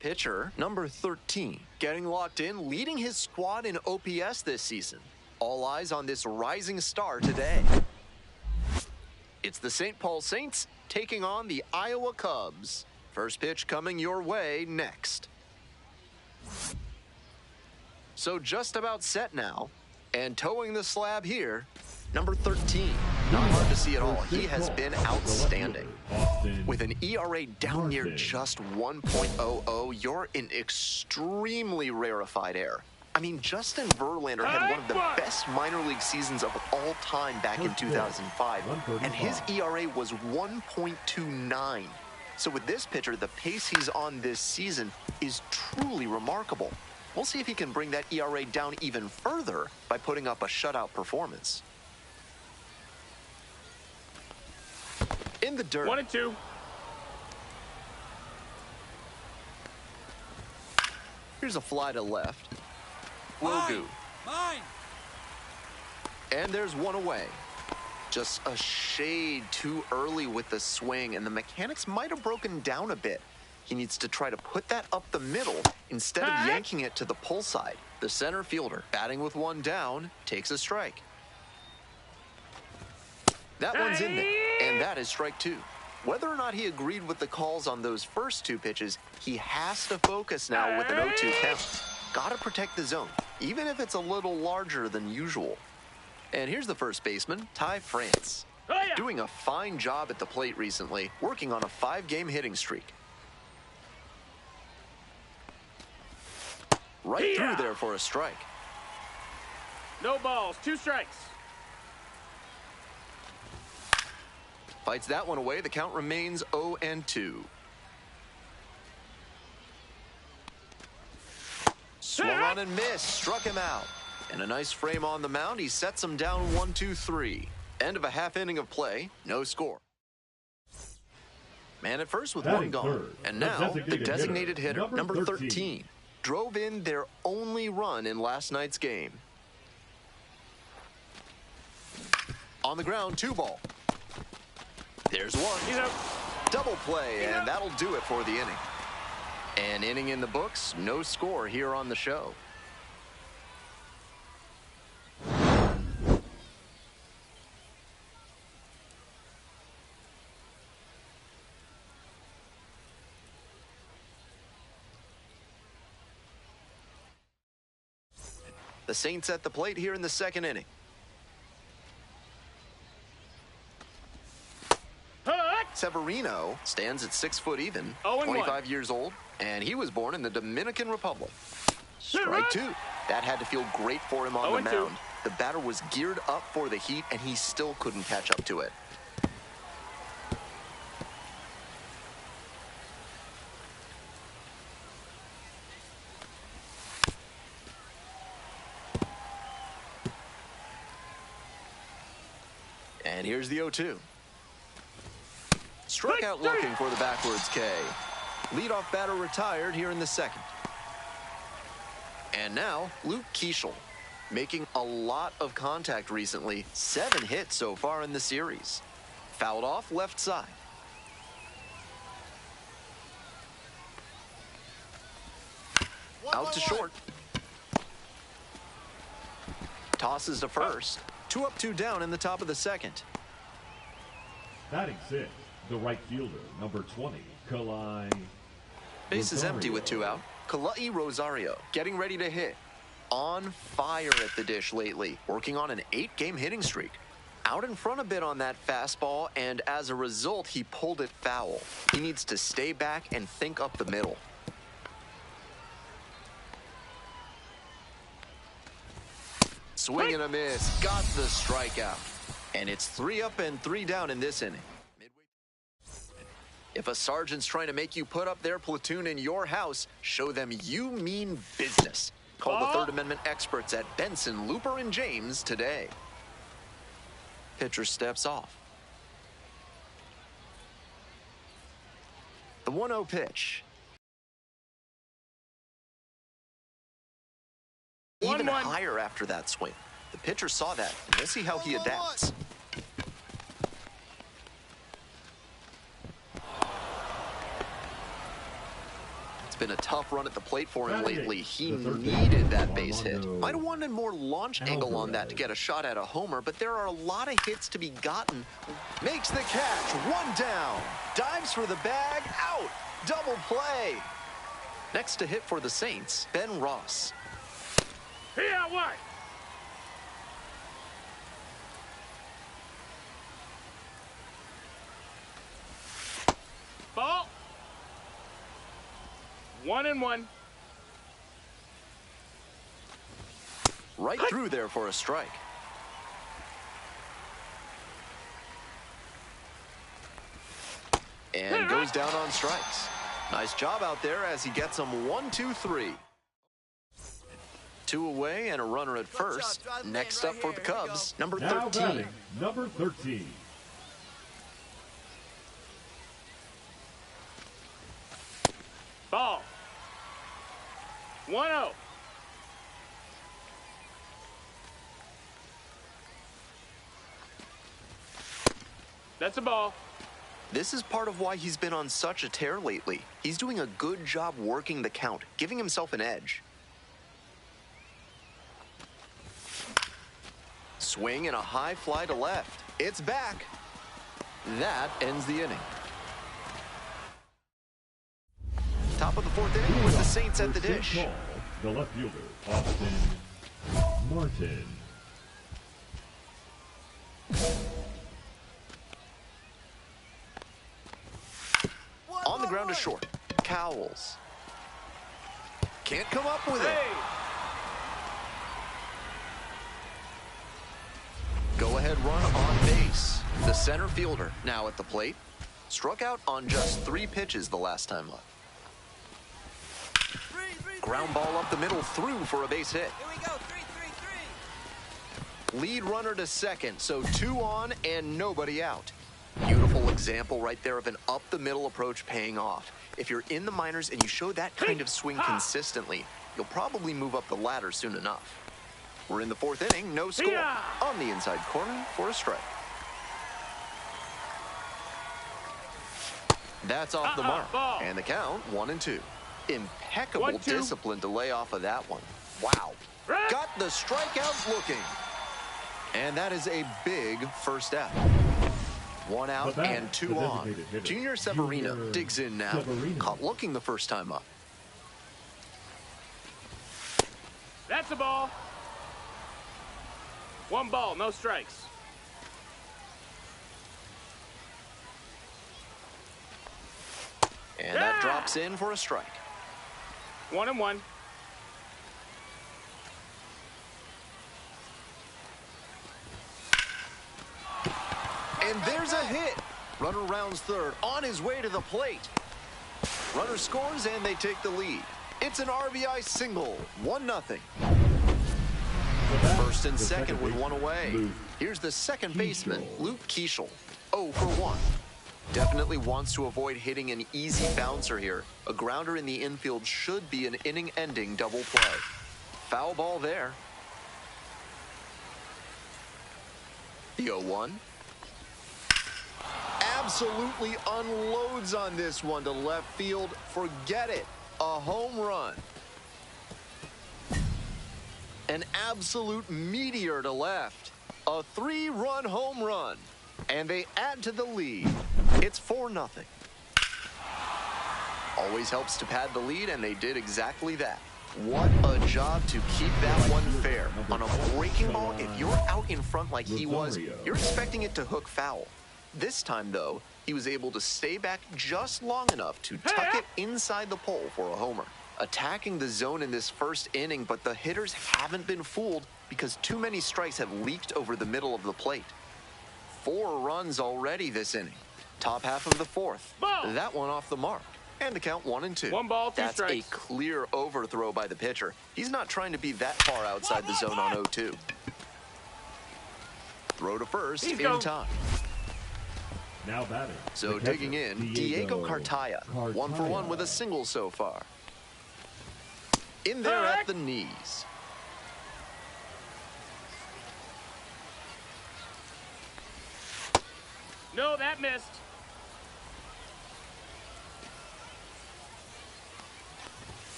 Pitcher number 13, getting locked in, leading his squad in OPS this season. All eyes on this rising star today. It's the St. Paul Saints taking on the Iowa Cubs. First pitch coming your way next. So just about set now, and towing the slab here, number 13. Not hard to see at all. He has been outstanding. With an ERA down near just 1.00, you're in extremely rarefied air. I mean, Justin Verlander had one of the best minor league seasons of all time back in 2005, and his ERA was 1.29. So with this pitcher, the pace he's on this season is truly remarkable. We'll see if he can bring that ERA down even further by putting up a shutout performance. In the dirt. 1-2. Here's a fly to left. Wogu. Mine. And there's one away. Just a shade too early with the swing, and the mechanics might have broken down a bit. He needs to try to put that up the middle instead of yanking it to the pull side. The center fielder, batting with one down, takes a strike. That one's in there, and that is strike two. Whether or not he agreed with the calls on those first two pitches, he has to focus now with an 0-2 count. Gotta protect the zone, even if it's a little larger than usual. And here's the first baseman, Ty France. Doing a fine job at the plate recently, working on a 5-game hitting streak. Right through there for a strike. No balls, 2 strikes. Fights that one away. The count remains 0-2. Swung on and missed. Struck him out. And a nice frame on the mound. He sets him down 1-2-3. End of a half inning of play. No score. Man at first with one gone. And now the designated hitter, number 13. Drove in their only run in last night's game. On the ground, 2-ball. There's one. He's out. Double play, and that'll do it for the inning. An inning in the books, no score here on the show. The Saints at the plate here in the second inning. Severino stands at 6 foot even, 25 years old, and he was born in the Dominican Republic. Strike two. That had to feel great for him on the mound. The batter was geared up for the heat, and he still couldn't catch up to it. And here's the 0-2. Struck out looking for the backwards K. Leadoff batter retired here in the second. And now, Luke Keeschel, making a lot of contact recently. 7 hits so far in the series. Fouled off left side. Out to short. Tosses to first. 2 up, 2 down in the top of the second. Batting 6, the right fielder, number 20, Kalai. Base is empty with 2 out. Kalai Rosario getting ready to hit. On fire at the dish lately, working on an 8-game hitting streak. Out in front a bit on that fastball, and as a result, he pulled it foul. He needs to stay back and think up the middle. Swing and a miss, got the strikeout. And it's 3 up and 3 down in this inning. If a sergeant's trying to make you put up their platoon in your house, show them you mean business. Call the Third Amendment experts at Benson, Looper, and James today. Pitcher steps off. The 1-0 pitch. Even higher after that swing. The pitcher saw that, and we'll see how he adapts. been a tough run at the plate for him lately. He needed that base hit. Might have wanted more launch angle on that to get a shot at a homer, but there are a lot of hits to be gotten. Makes the catch, one down. Dives for the bag, out. Double play. Next to hit for the Saints, Ben Ross. Here, what? Ball. 1-1. Right through there for a strike. And goes down on strikes. Nice job out there as he gets them 1, 2, 3. 2 away and a runner at first. Next up for the Cubs, number 13. Number 13. Ball. 1-0. That's a ball. This is part of why he's been on such a tear lately. He's doing a good job working the count, giving himself an edge. Swing and a high fly to left. It's back. That ends the inning. Top of the 4th inning with the Saints at the dish. The left fielder, Austin Martin. On the ground to short. Cowles. Can't come up with it. Go-ahead run on base. The center fielder now at the plate. Struck out on just 3 pitches the last time up. Ground ball up the middle, through for a base hit. Here we go, 3-3-3. Lead runner to second, so 2 on and nobody out. Beautiful example right there of an up-the-middle approach paying off. If you're in the minors and you show that kind of swing consistently, you'll probably move up the ladder soon enough. We're in the 4th inning, no score. On the inside corner for a strike. That's off the mark. Ball. And the count, 1-2. Impeccable 1-2. discipline to lay off of that one. Wow. Got the strikeout looking. And that is a big first out. 1 out and 2 on. Junior Severino digs in now. Caught looking the first time up. That's a ball. 1 ball, no strikes. And that drops in for a strike. 1-1. And there's a hit. Runner rounds third, on his way to the plate. Runner scores and they take the lead. It's an RBI single, 1-0. First and second with 1 away. Here's the second baseman, Luke Keeschel, 0 for 1. Definitely wants to avoid hitting an easy bouncer here. A grounder in the infield should be an inning-ending double play. Foul ball there. The 0-1. Absolutely unloads on this one to left field. Forget it. A home run. An absolute meteor to left. A 3-run home run. And they add to the lead. It's 4-0. Always helps to pad the lead, and they did exactly that. What a job to keep that one fair. On a breaking ball, if you're out in front like he was, you're expecting it to hook foul. This time, though, he was able to stay back just long enough to tuck it inside the pole for a homer. Attacking the zone in this first inning, but the hitters haven't been fooled because too many strikes have leaked over the middle of the plate. 4 runs already this inning. Top half of the 4th. Ball. That one off the mark. And the count 1-2. 1 ball, 2 That's strikes. a clear overthrow by the pitcher. He's not trying to be that far outside the zone on 0-2. Throw to first in time. Now batting. So the catcher, digging in, Diego Cartaya. 1 for 1 with a single so far. In there at the knees. No, that missed.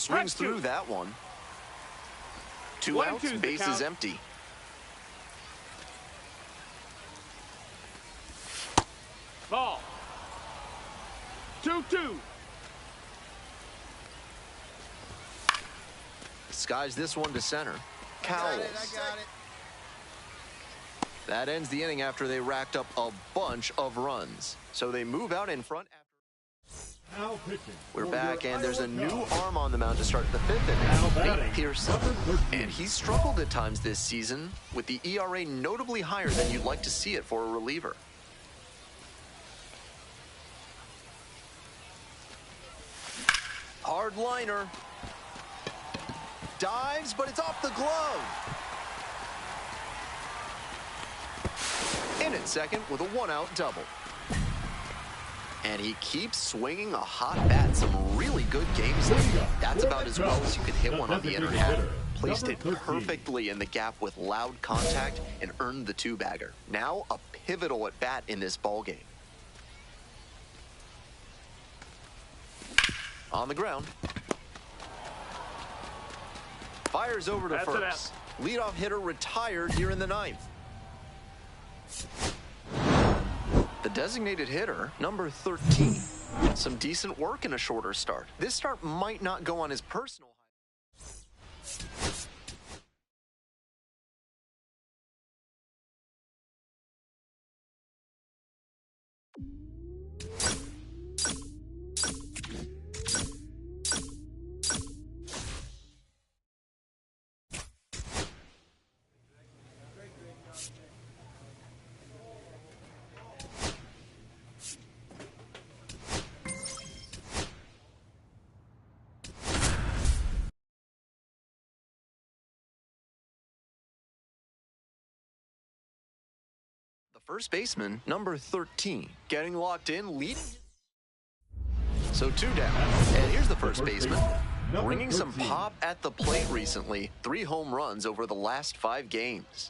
swings through that one. 2 outs, base is empty. Ball. 2-2. Skies this one to center. Cowles. I got it. That ends the inning after they racked up a bunch of runs. So they move out in front. Now pitching. We're for back, your and there's a Iowa new Cubs. arm on the mound to start the 5th Now inning. batting, Nate Pearson. number 13. And he's struggled at times this season, with the ERA notably higher than you'd like to see it for a reliever. Hard liner. Dives, but it's off the glove. In at second with a 1-out double. And he keeps swinging a hot bat. Some really good games lately. That's about as well as you can hit one on the inner half. Placed it perfectly in the gap with loud contact and earned the 2-bagger. Now a pivotal at bat in this ballgame. On the ground. Fires over to first. Leadoff hitter retired here in the 9th. The designated hitter, number 13. Some decent work in a shorter start. This start might not go on his personal. First baseman, number 13, getting locked in, leading. So 2 down. And here's the first baseman, bringing some pop at the plate recently. 3 home runs over the last 5 games.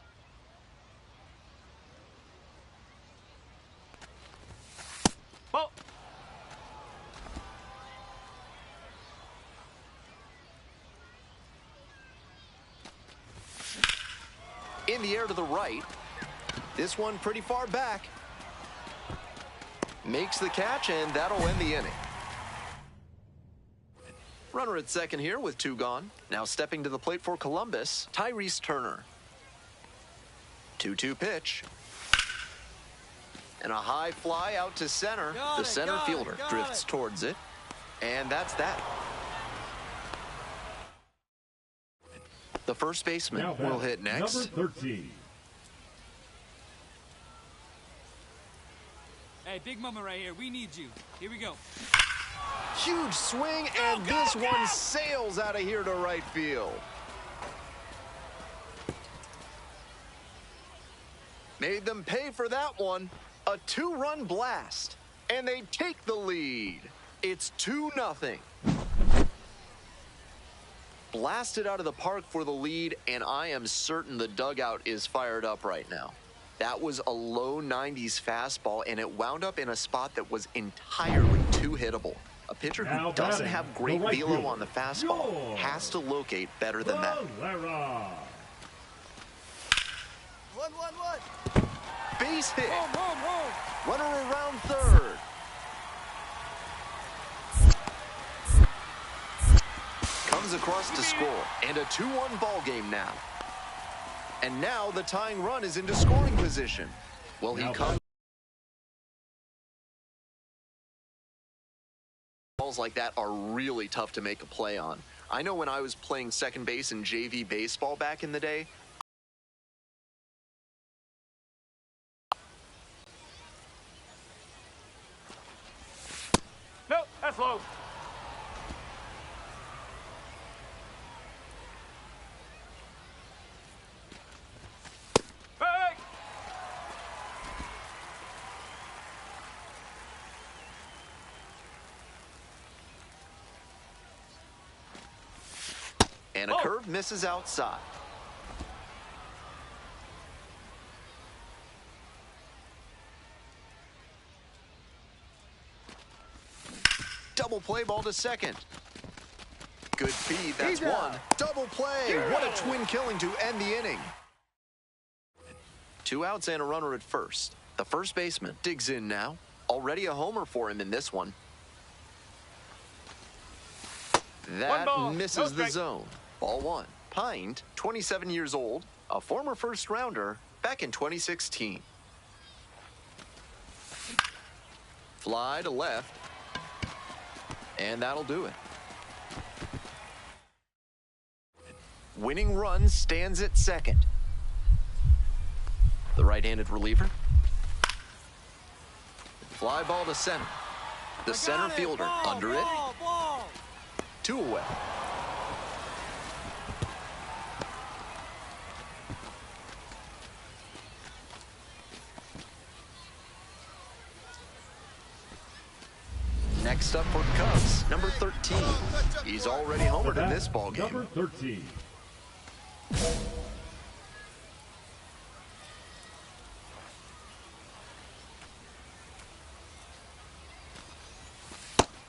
Ball. In the air to the right. This one pretty far back. Makes the catch, and that'll end the inning. Runner at second here with 2 gone. Now stepping to the plate for Columbus, Tyrese Turner. 2-2 pitch. And a high fly out to center. The center fielder drifts towards it. And that's that. The first baseman will hit next. Number 13. Hey, Big Mama right here. We need you. Here we go. Huge swing, and this one sails out of here to right field. Made them pay for that one. A 2-run blast, and they take the lead. It's 2-0. Blasted out of the park for the lead, and I am certain the dugout is fired up right now. That was a low 90s fastball, and it wound up in a spot that was entirely too hittable. A pitcher who doesn't have great velo on the fastball has to locate better than that. 1-1-1. Base hit. Home, home, home. Runner around third. Comes across to score, and a 2-1 ball game now. And now the tying run is into scoring position. Well, he comes. Balls like that are really tough to make a play on. I know when I was playing second base in JV baseball back in the day, Nope, that's low. Hey! and a curve misses outside. Double play ball to second. Good feed, that's one. Double play, what a twin killing to end the inning. 2 outs and a runner at first. The first baseman digs in now. Already a homer for him in this one. That misses the zone. Ball one. Pine, 27 years old, a former first rounder back in 2016. Fly to left. And that'll do it. Winning run stands at second. The right-handed reliever. Fly ball to center. The center fielder under it. 2 away. Next up for Cubs, number 13. He's already homered in this ballgame. Number 13.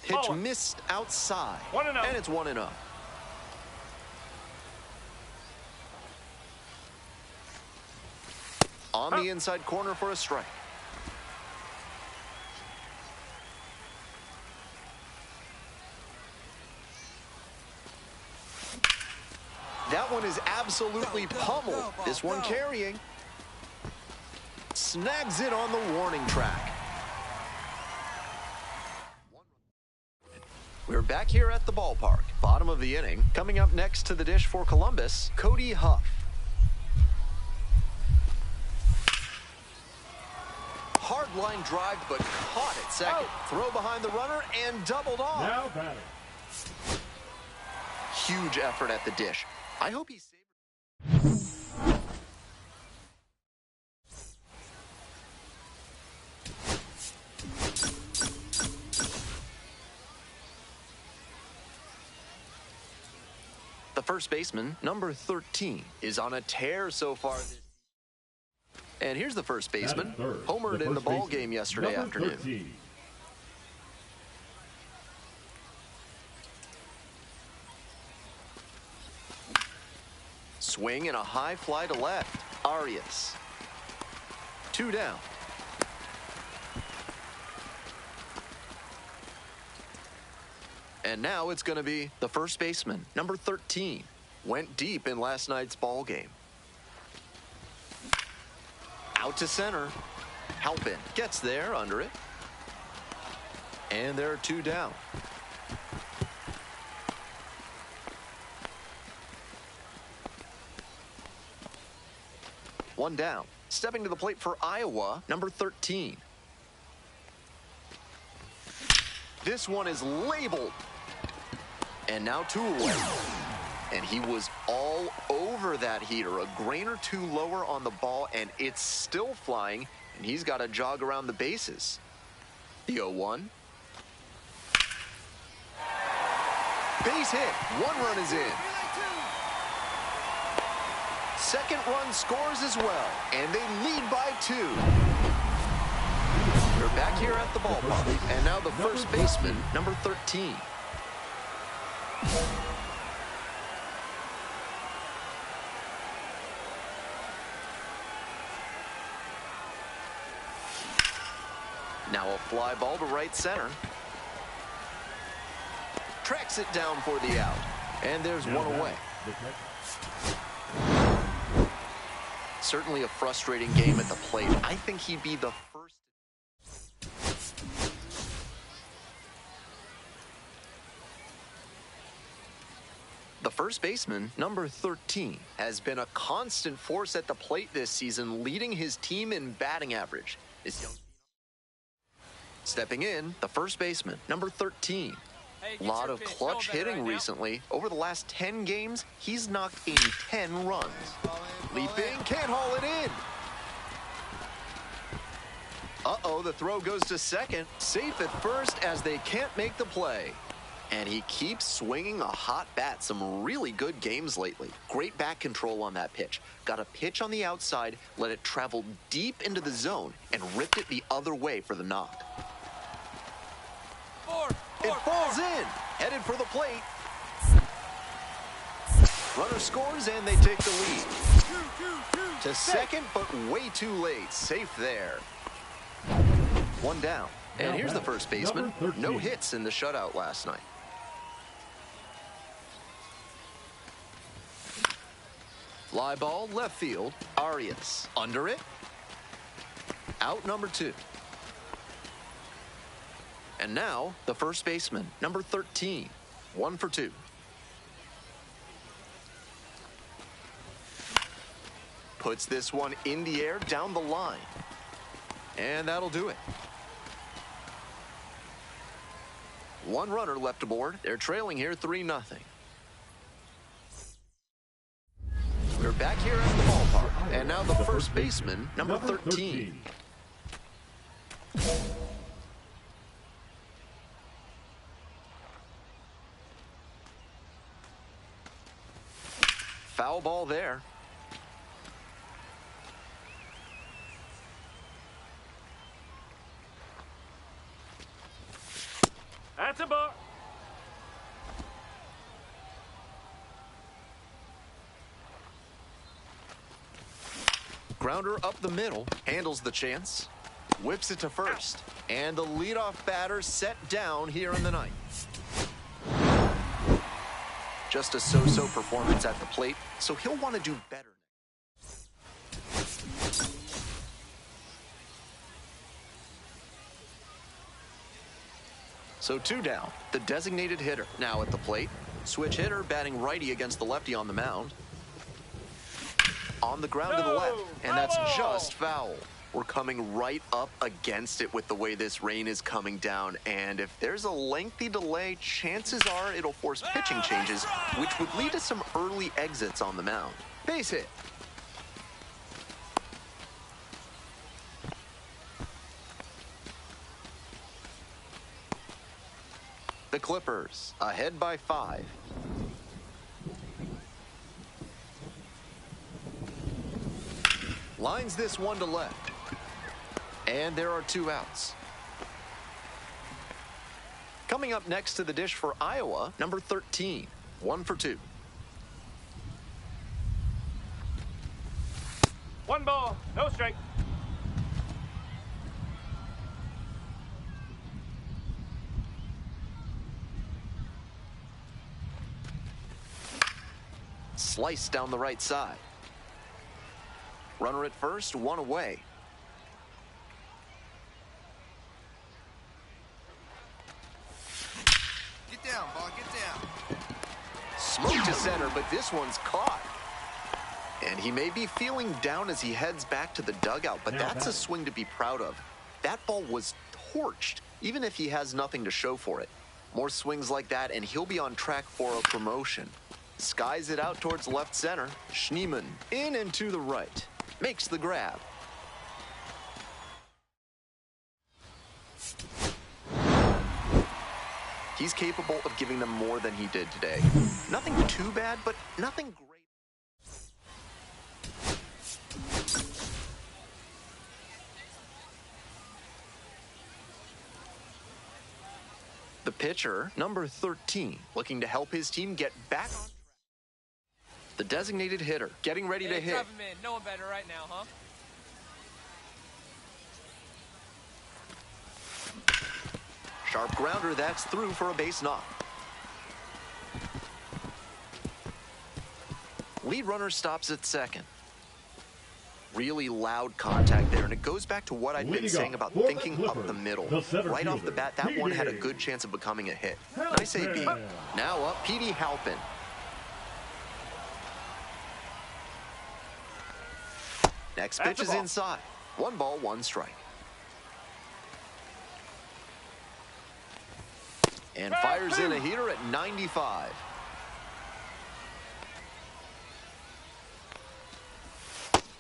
Pitch missed outside. 1-0. And it's 1-0. On the inside corner for a strike. That one is absolutely pummeled. This one carrying. Snags it on the warning track. We're back here at the ballpark. Bottom of the inning. Coming up next to the dish for Columbus, Cody Huff. Hard line drive, but caught at second. Throw behind the runner and doubled off. Now batting. Huge effort at the dish. I hope he's saved. The first baseman, number 13, is on a tear so far this. And here's the first baseman, homered in the ball game yesterday afternoon. 13. Swing and a high fly to left. Arias. 2 down. And now it's going to be the first baseman, number 13. Went deep in last night's ball game. Out to center. Halpin gets there under it. And there are 2 down. One down. Stepping to the plate for Iowa, number 13. This one is labeled. And now 2 away. And he was all over that heater. A grain or 2 lower on the ball, and it's still flying, and he's got to jog around the bases. The 0-1. Base hit. 1 run is in. Second run scores as well, and they lead by 2. They're back here at the ballpark, and now the first baseman, number 13. Now a fly ball to right center. Tracks it down for the out, and there's 1 away. Certainly a frustrating game at the plate. I think he'd be the first. The first baseman, number 13, has been a constant force at the plate this season, leading his team in batting average. Stepping in, the first baseman, number 13. A lot of clutch hitting recently. Over the last 10 games, he's knocked in 10 runs. Leaping, can't haul it in. Uh-oh, the throw goes to second. Safe at first as they can't make the play. And he keeps swinging a hot bat. Some really good games lately. Great bat control on that pitch. Got a pitch on the outside, let it travel deep into the zone, and ripped it the other way for the knock. It falls in, headed for the plate. Runner scores, and they take the lead. To second, but way too late. Safe there. One down. And here's the first baseman. No hits in the shutout last night. Fly ball, left field. Arias under it. Out number 2. And now the first baseman, number 13. 1 for 2. Puts this one in the air down the line. And that'll do it. One runner left aboard. They're trailing here 3-0. We're back here at the ballpark. And now the first baseman, number 13. Foul ball there. That's a ball. Grounder up the middle, handles the chance, whips it to first, and the leadoff batter set down here in the ninth. Just a so-so performance at the plate, so he'll want to do better. So 2 down, the designated hitter now at the plate. Switch hitter batting righty against the lefty on the mound. On the ground to the left, and that's just foul. We're coming right up against it with the way this rain is coming down, and if there's a lengthy delay, chances are it'll force pitching changes, which would lead to some early exits on the mound. Base hit. The Clippers ahead by 5. Lines this one to left. And there are 2 outs. Coming up next to the dish for Iowa, number 13. 1 for 2. 1 ball, no strike. Sliced down the right side. Runner at first, 1 away. Get down, ball, get down. Smoke to center, but this one's caught. And he may be feeling down as he heads back to the dugout, but that's a swing to be proud of. That ball was torched, even if he has nothing to show for it. More swings like that, and he'll be on track for a promotion. Skies it out towards left center. Schneemann in and to the right. Makes the grab. He's capable of giving them more than he did today. Nothing too bad, but nothing great. The pitcher, number 13, looking to help his team get back on track. The designated hitter, getting ready to hit. Drop him in. No one better right now, huh? Sharp grounder, that's through for a base knock. Lead runner stops at second. Really loud contact there, and it goes back to what I'd been saying about thinking up the middle. Right off the bat, that one had a good chance of becoming a hit. Nice AB. Now up, Petey Halpin. Next pitch is inside. 1 ball, 1 strike. And fires in a heater at 95.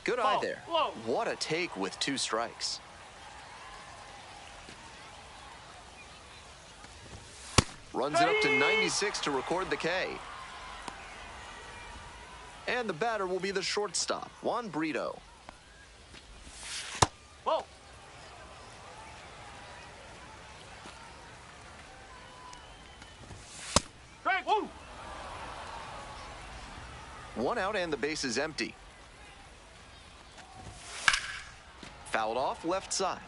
Good eye there. What a take with 2 strikes. Runs it up to 96 to record the K. And the batter will be the shortstop, Juan Brito. Whoa. Strike. Woo. One out and the base is empty. Fouled off left side.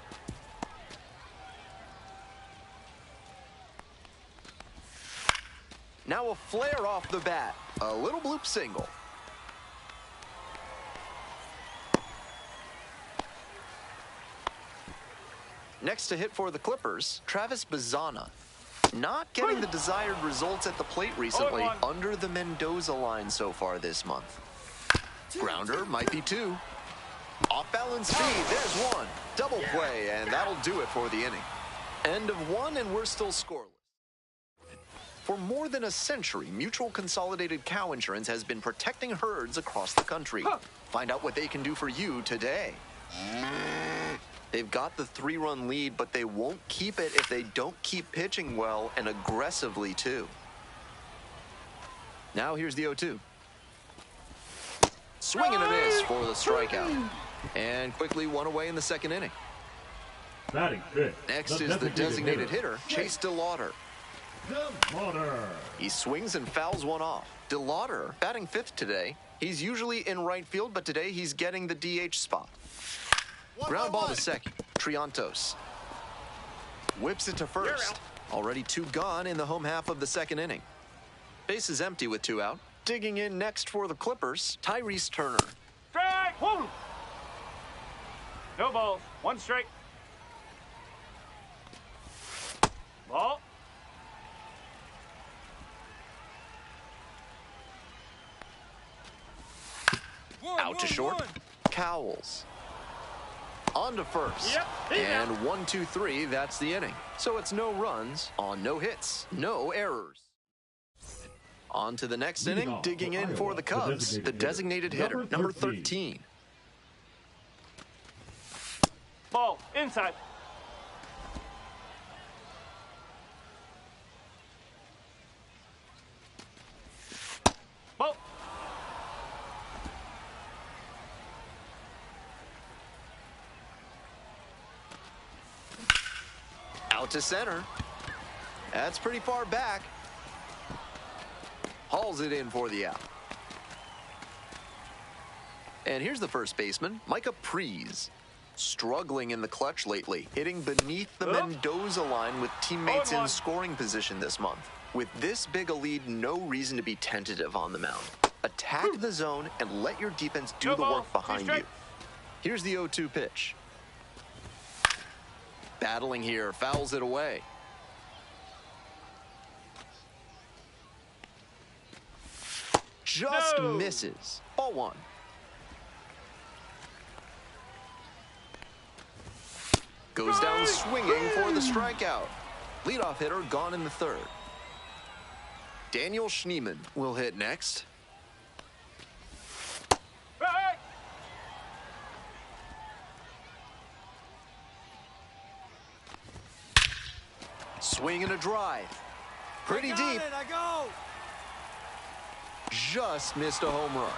Now a flare off the bat. A little bloop single. Next to hit for the Clippers, Travis Bazzana. Not getting the desired results at the plate recently. Under the Mendoza line so far this month. Grounder might be two. Off-balance speed, there's one. Double play, and that'll do it for the inning. End of one, and we're still scoreless. For more than a century, Mutual Consolidated Cow Insurance has been protecting herds across the country. Find out what they can do for you today. They've got the 3-run lead, but they won't keep it if they don't keep pitching well and aggressively, too. Now here's the 0-2. Swing and a miss for the strikeout. And quickly one away in the second inning. Batting fifth. Next is the designated hitter, Chase DeLauder. He swings and fouls one off. DeLauder batting fifth today. He's usually in right field, but today he's getting the DH spot. Ground ball to second. Triantos whips it to first. Already 2 gone in the home half of the second inning. Base is empty with 2 out. Digging in next for the Clippers, Tyrese Turner. Strike! Whoa. No balls. 1 strike. Ball. Out to short. Cowles. On to first. Yep, and 1, 2, 3, that's the inning. So it's no runs on no hits, no errors. On to the next inning, digging in for the Cubs, the designated hitter, number 13. Ball. Inside. Ball. Out to center. That's pretty far back. Hauls it in for the out. And here's the first baseman, Micah Prees. Struggling in the clutch lately, hitting beneath the Mendoza line with teammates in scoring position this month. With this big a lead, no reason to be tentative on the mound. Attack the zone and let your defense do the work behind you. Here's the 0-2 pitch. Battling here, fouls it away. Just misses. Ball 1. Goes down swinging for the strikeout. Leadoff hitter gone in the third. Daniel Schneemann will hit next. Right. Swing and a drive. Pretty deep. I go. Just missed a home run.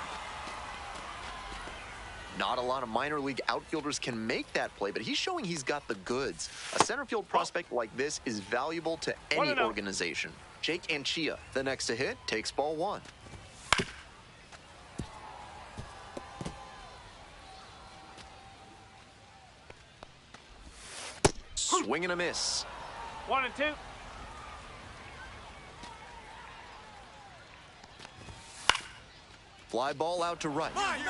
Not a lot of minor league outfielders can make that play, but he's showing he's got the goods. A center field prospect like this is valuable to any organization. Jake Anchia, the next to hit, takes ball 1. Swing and a miss. 1 and 2. Fly ball out to right. Mine.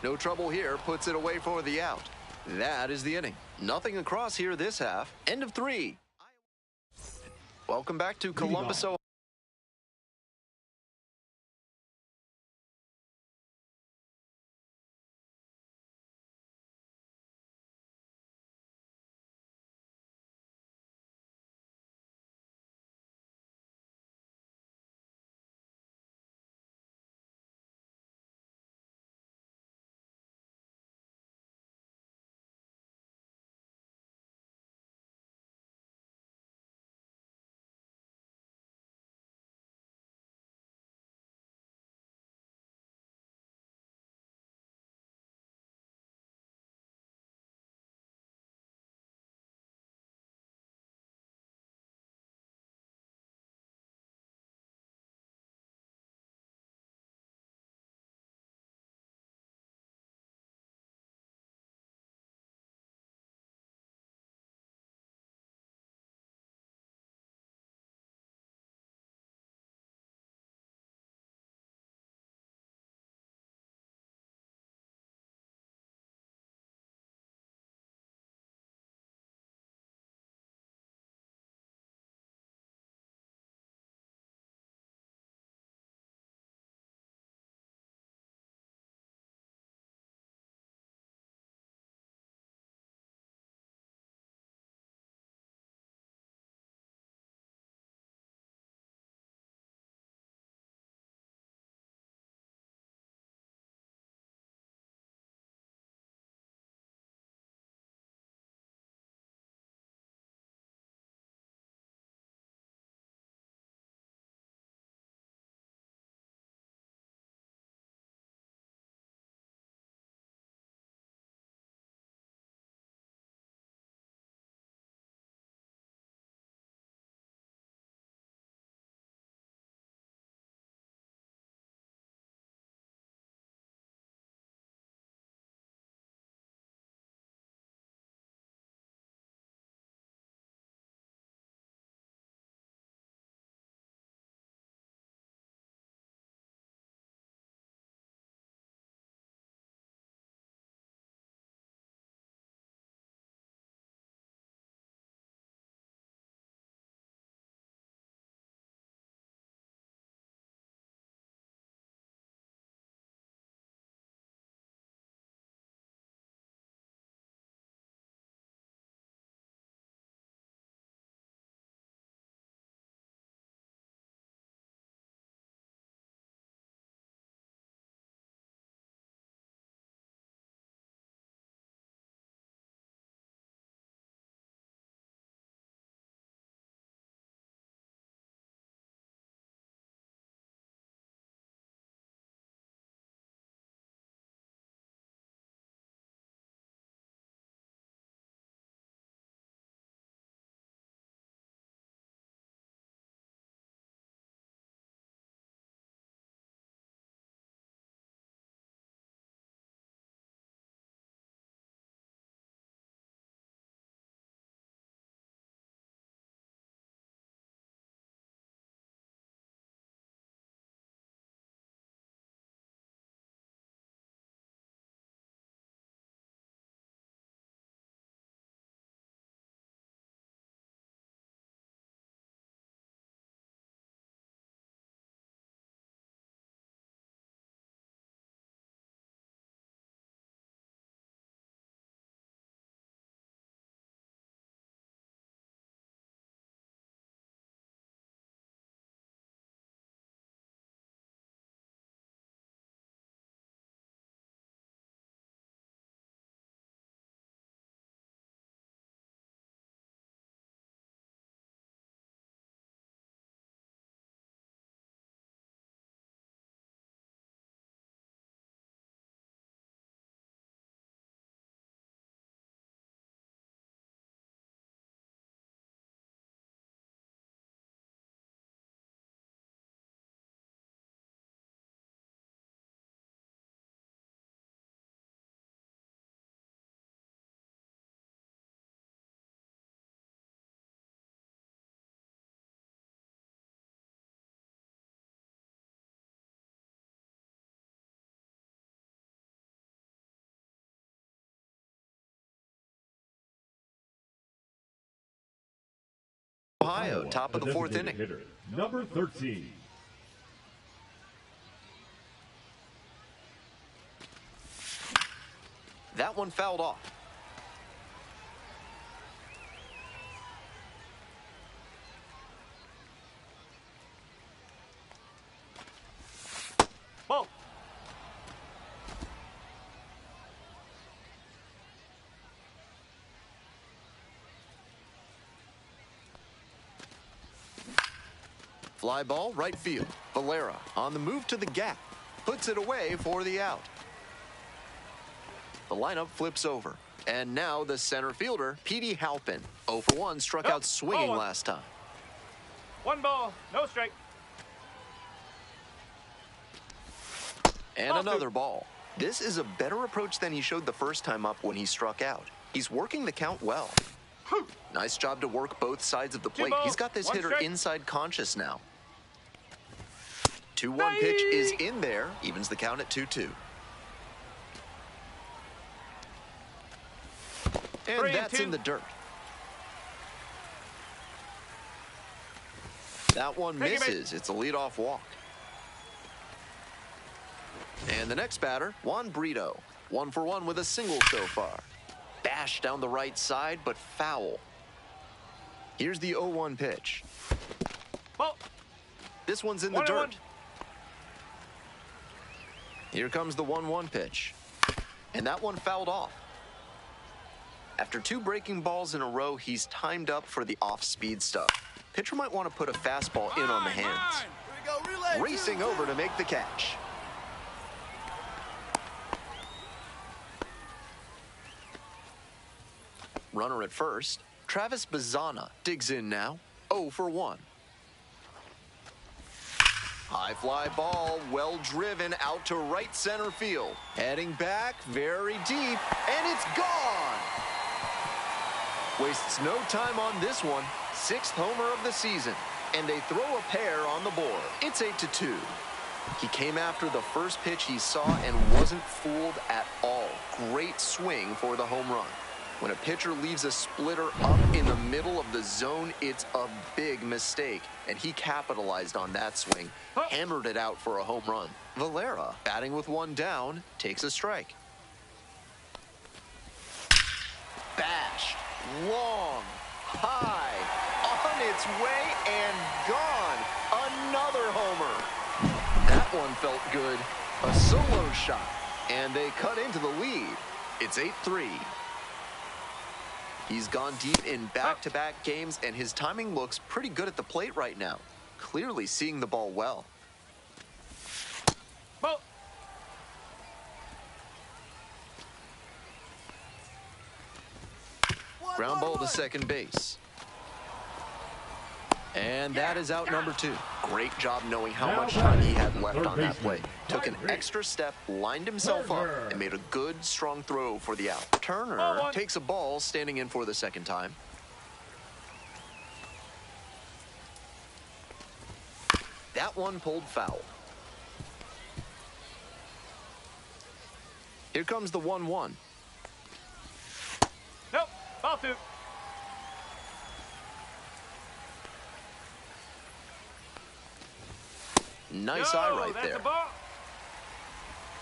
No trouble here, puts it away for the out. That is the inning. Nothing across here this half. End of 3. Welcome back to Columbus, Ohio. Ohio, top of the fourth inning. Hitter, number 13. That one fouled off. Ball. Fly ball, right field. Valera on the move to the gap. Puts it away for the out. The lineup flips over. And now the center fielder, Petey Halpin. 0 for 1, struck out swinging last time. 1 ball, no strike. And another ball. This is a better approach than he showed the first time up when he struck out. He's working the count well. Nice job to work both sides of the plate. He's got this hitter inside conscious now. 2-1 pitch is in there. Evens the count at 2-2. And that's in the dirt. That one misses. It's a leadoff walk. And the next batter, Juan Brito. 1 for 1 with a single so far. Bashed down the right side, but foul. Here's the 0-1 pitch. Ball. This one's in the dirt. Here comes the 1-1 pitch. And that one fouled off. After 2 breaking balls in a row, he's timed up for the off-speed stuff. Pitcher might want to put a fastball in on the hands. Racing over to make the catch. Runner at first. Travis Bazzana digs in now. 0 for 1. High fly ball, well driven out to right center field. Heading back, very deep, and it's gone. Wastes no time on this one. 6th homer of the season, and they throw a pair on the board. It's 8-2. He came after the first pitch he saw and wasn't fooled at all. Great swing for the home run. When a pitcher leaves a splitter up in the middle of the zone, it's a big mistake, and he capitalized on that swing, hammered it out for a home run. Valera, batting with 1 down, takes a strike. Bashed, long, high, on its way and gone. Another homer. That one felt good. A solo shot, and they cut into the lead. It's 8-3. He's gone deep in back-to-back games, and his timing looks pretty good at the plate right now. Clearly seeing the ball well. Ball. Ground ball to second base. And that is out number 2. Great job knowing how much time he had left on that play. Took an extra step, lined himself up, and made a good, strong throw for the out. Turner takes a ball, standing in for the second time. That one pulled foul. Here comes the 1-1. Nope, ball 2. Nice eye right that's there. A ball.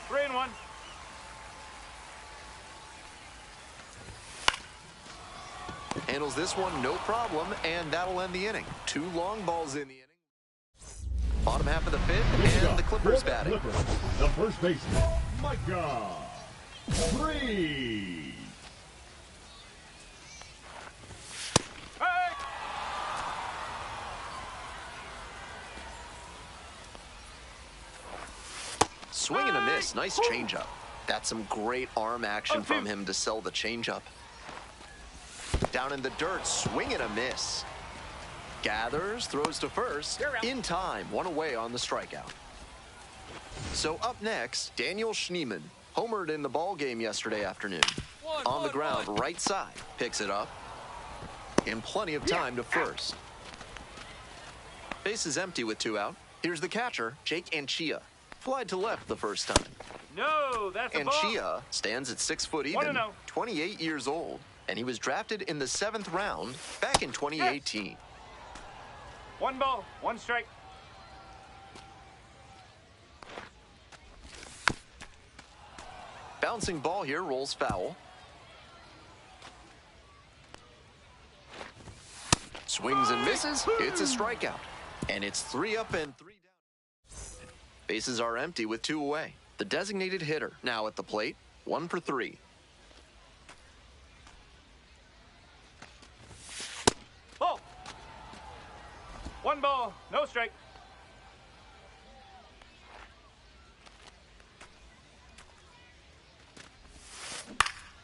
3-1. Handles this one no problem, and that'll end the inning. 2 long balls in the inning. Bottom half of the 5th, and the Clippers batting. The first baseman, Micah Freed. Swing and a miss. Nice changeup. That's some great arm action from him to sell the changeup. Down in the dirt, swing and a miss. Gathers, throws to first. In time, 1 away on the strikeout. So up next, Daniel Schneemann. Homered in the ball game yesterday afternoon. On the ground, right side. Picks it up. And plenty of time to first. Base is empty with 2 out. Here's the catcher, Jake Anchia. Flied to left the first time. No, that's a ball. Anchia stands at 6 foot even, 28 years old, and he was drafted in the 7th round back in 2018. One ball, one strike. Bouncing ball here, rolls foul. Swings and misses. It's a strikeout. And it's 3 up and 3 down. Bases are empty with 2 away. The designated hitter now at the plate, 1 for 3. Ball. One ball, no strike.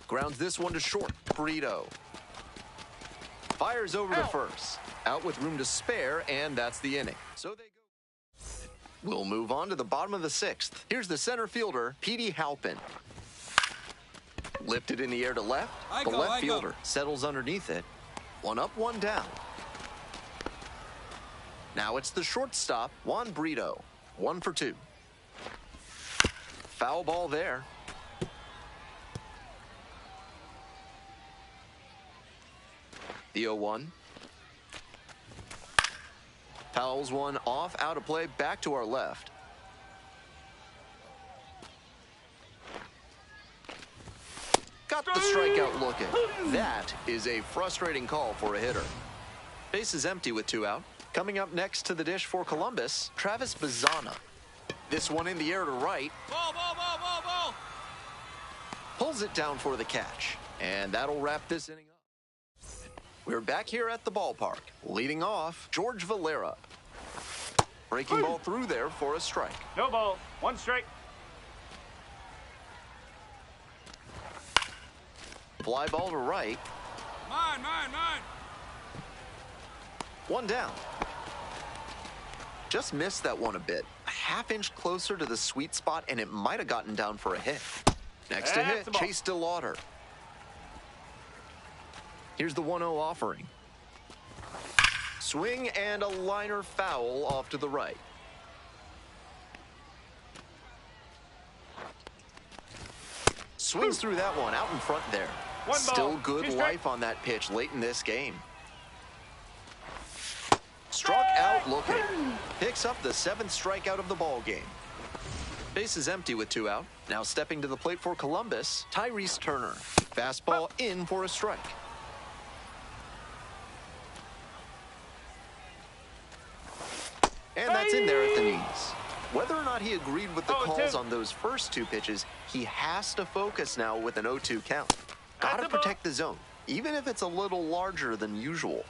Grounds this one to short. Brito fires over to first. Out with room to spare, and that's the inning. So they go. We'll move on to the bottom of the 6th. Here's the center fielder, Petey Halpin. Lifted in the air to left. The left fielder settles underneath it. 1 up, 1 down. Now it's the shortstop, Juan Brito. 1 for 2. Foul ball there. The 0-1. Fouls one off, out of play, back to our left. Got the strikeout looking. That is a frustrating call for a hitter. Base is empty with 2 out. Coming up next to the dish for Columbus, Travis Bazzana. This one in the air to right. Ball, ball, ball, ball, ball. Pulls it down for the catch. And that'll wrap this inning up. We're back here at the ballpark. Leading off, George Valera. Breaking ball through there for a strike. No ball, one strike. Fly ball to right. Mine. 1 down. Just missed that one a bit. A half-inch closer to the sweet spot, and it might have gotten down for a hit. Next to That's hit, the ball. Chase DeLauder. Here's the 1-0 offering. Swing and a liner foul off to the right. Swings through that one, out in front there. One Still ball, good 2 life strikes. on that pitch late in this game. Struck out looking. Picks up the 7th strikeout of the ball game. Base is empty with 2 out. Now stepping to the plate for Columbus, Tyrese Turner. Fastball in for a strike. And that's in there at the knees. Whether or not he agreed with the calls 0-2. on those first 2 pitches, he has to focus now with an 0-2 count. Gotta That's a ball. protect the zone, even if it's a little larger than usual.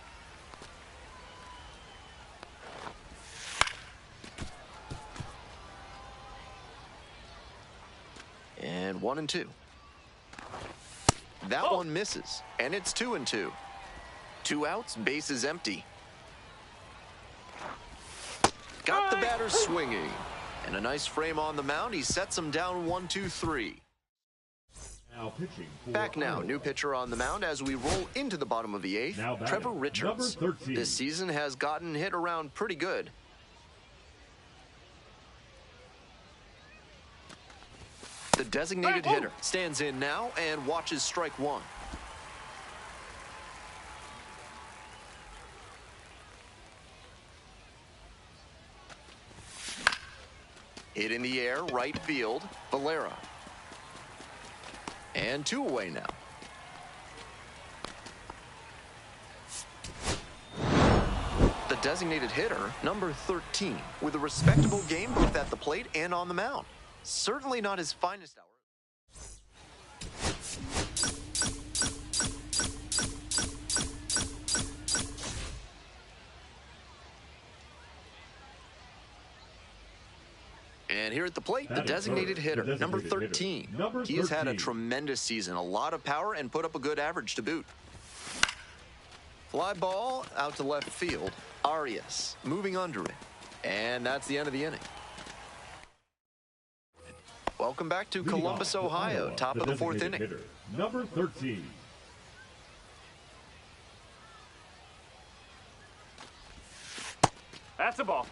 And 1-2. That Oh. one misses, and it's 2-2. 2 outs, base is empty. Got the batter swinging. And a nice frame on the mound. He sets him down 1-2-3. Now pitching for Back now, Iowa. new pitcher on the mound as we roll into the bottom of the 8th. Now batting, Trevor Richards. number 13. This season has gotten hit around pretty good. The designated hitter stands in now and watches strike 1. Hit in the air, right field, Valera. And 2 away now. The designated hitter, number 13, with a respectable game both at the plate and on the mound. Certainly not his finest hour. And here at the plate, the Batting designated first, hitter, the number designated 13. hitter, number He has had a 13. tremendous season, a lot of power, and put up a good average to boot. Fly ball out to left field. Arias moving under it. And that's the end of the inning. Welcome back to Leading Columbus, off for Ohio, Iowa, top of the 4th designated inning. hitter, number 13. That's a ball.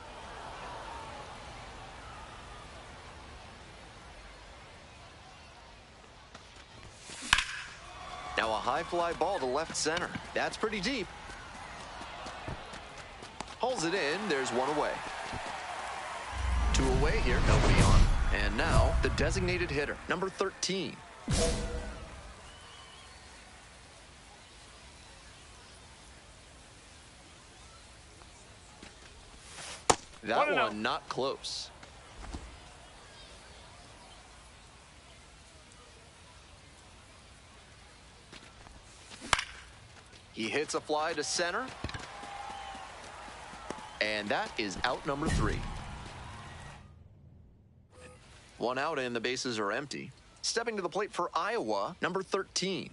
Now a high fly ball to left center. That's pretty deep. Hauls it in. There's one away. Two away here. Nobody on. And now the designated hitter, number 13. That one not close. He hits a fly to center. And that is out number 3. One out and the bases are empty. Stepping to the plate for Iowa, number 13.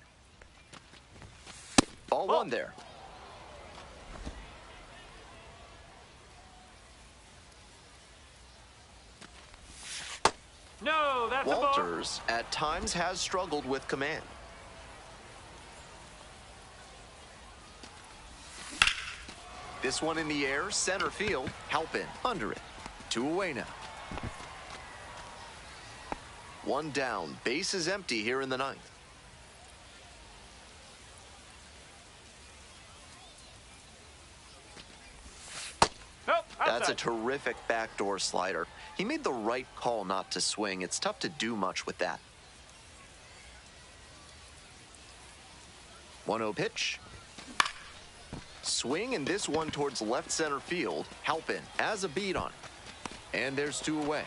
Ball one there. No, that's Walters at times has struggled with command. This one in the air, center field, Halpin under it. 2 away now. One down, base is empty here in the 9th. Nope, That's a terrific backdoor slider. He made the right call not to swing. It's tough to do much with that. 1-0 pitch. Swing, and this one towards left center field. Halpin has a beat on it. And there's 2 away.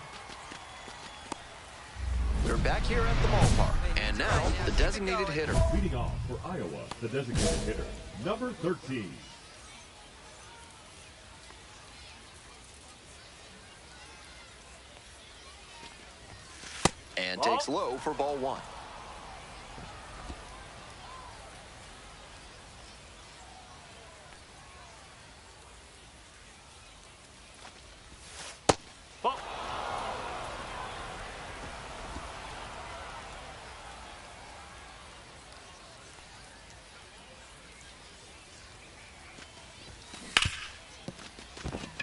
We're back here at the ballpark. And now, the designated hitter. Leading off for Iowa, the designated hitter, number 13. And takes low for ball 1.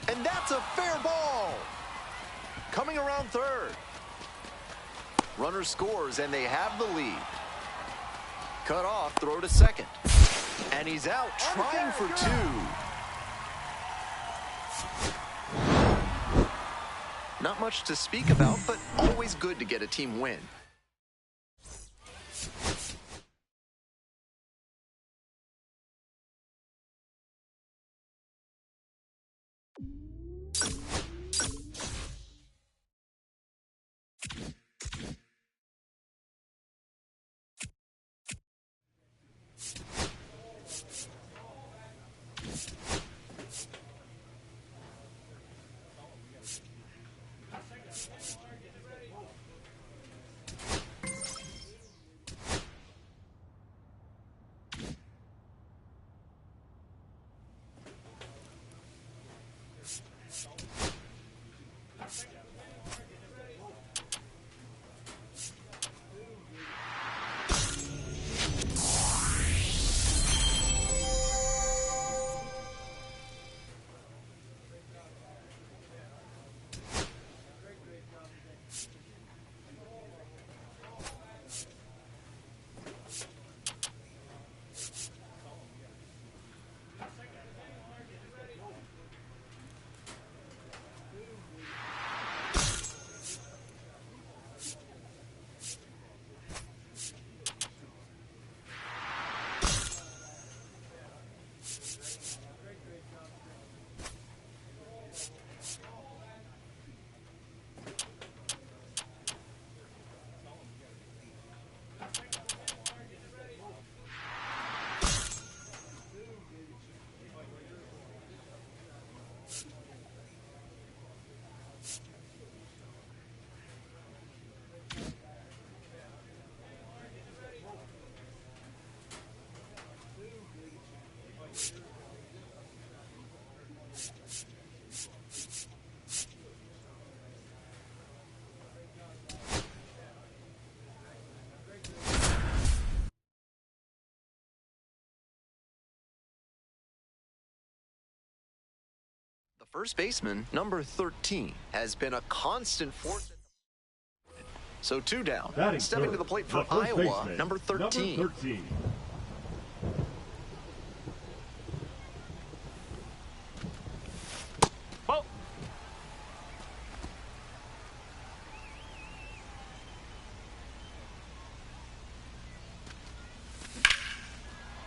And that's a fair ball. Coming around third. Runner scores, and they have the lead. Cut off, throw to second. And he's out, trying for 2. Not much to speak about, but always good to get a team win. The first baseman, number 13, has been a constant force. So 2 down. Stepping to the plate for Iowa, number 13. Number 13.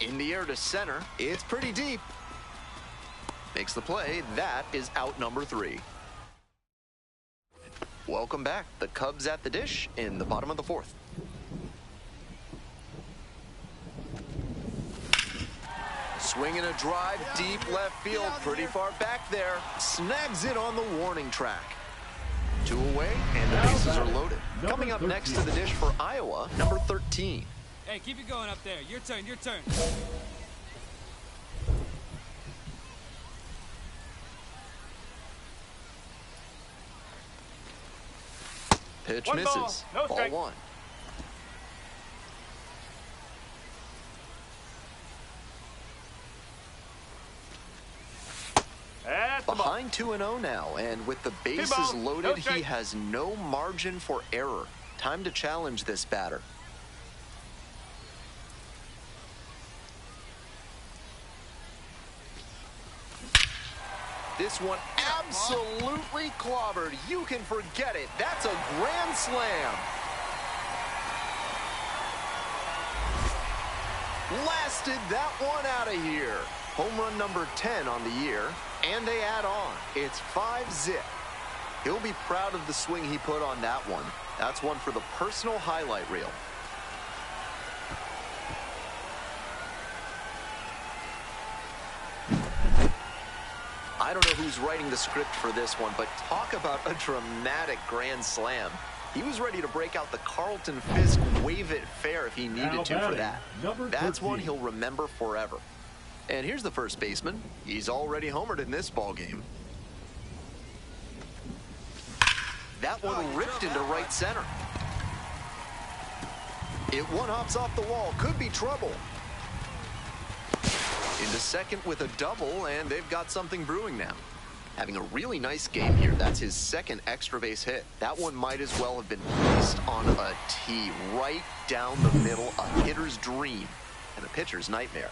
In the air to center. It's pretty deep. Makes the play. That is out number 3. Welcome back. The Cubs at the dish in the bottom of the 4th. Swinging a drive, deep left field, pretty far back there. Snags it on the warning track. 2 away, and the bases are loaded. Coming up next to the dish for Iowa, number 13. Hey, keep it going up there. Your turn, your turn. Pitch One ball, misses. no Ball strike. 1. That's the ball. Behind 2-0 now, and with the bases balls, no loaded, he strike. has no margin for error. Time to challenge this batter. This one absolutely clobbered. You can forget it. That's a grand slam. Blasted that one out of here. Home run number 10 on the year, and they add on. It's 5-zip. He'll be proud of the swing he put on that one. That's one for the personal highlight reel. I don't know who's writing the script for this one, but talk about a dramatic grand slam. He was ready to break out the Carlton Fisk wave it fair if he needed to for that. That's one he'll remember forever. And here's the first baseman. He's already homered in this ball game. That one ripped into right center. It one-hops off the wall. Could be trouble. Into second with a double, and they've got something brewing now. Having a really nice game here. That's his second extra base hit. That one might as well have been placed on a tee right down the middle. A hitter's dream and a pitcher's nightmare.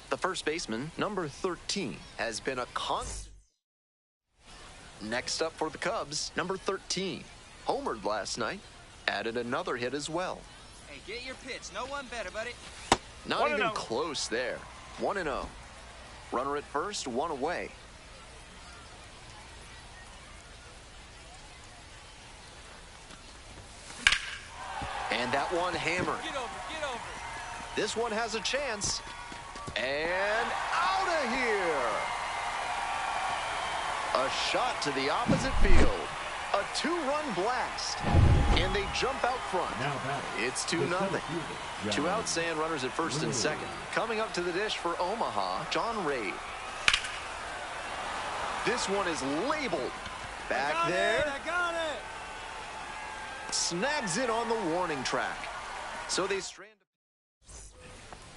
The first baseman, number 13, has been a constant. Next up for the Cubs, number 13. Homered last night. Added another hit as well. Hey, get your pitch. No one better, buddy. Not even 1-0. close there. 1-0. Runner at first, 1 away. And that one hammered. Get over, get over. This one has a chance. And out of here. A shot to the opposite field. A 2-run blast. And they jump out front. It's 2-0. 2 outs and runners at first and second. Coming up to the dish for Omaha, John Ray. This one is labeled. Back there. I got it. Snags it on the warning track. So they strand.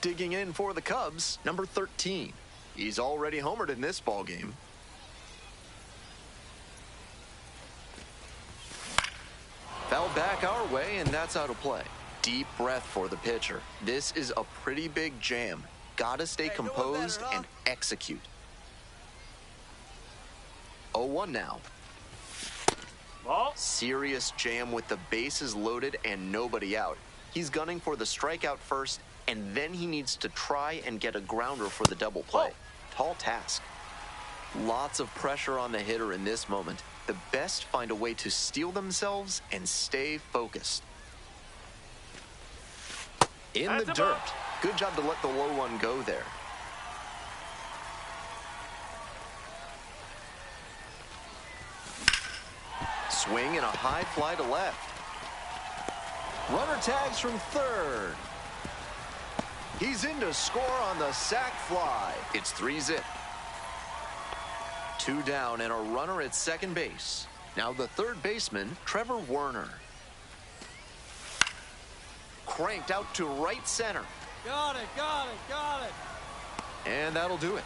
Digging in for the Cubs, number 13. He's already homered in this ball game. Foul back our way, and that's out of play. Deep breath for the pitcher. This is a pretty big jam. Gotta stay composed and execute. 0-1 now. Ball. Serious jam with the bases loaded and nobody out. He's gunning for the strikeout first, and then he needs to try and get a grounder for the double play. Tall task. Lots of pressure on the hitter in this moment. The best find a way to steel themselves and stay focused. In That's the a ball. dirt. Good job to let the low one go there. Swing and a high fly to left. Runner tags from third. He's in to score on the sac fly. It's 3-zip. 2 down and a runner at second base. Now the third baseman, Trevor Werner. Cranked out to right center. Got it, got it, got it. And that'll do it.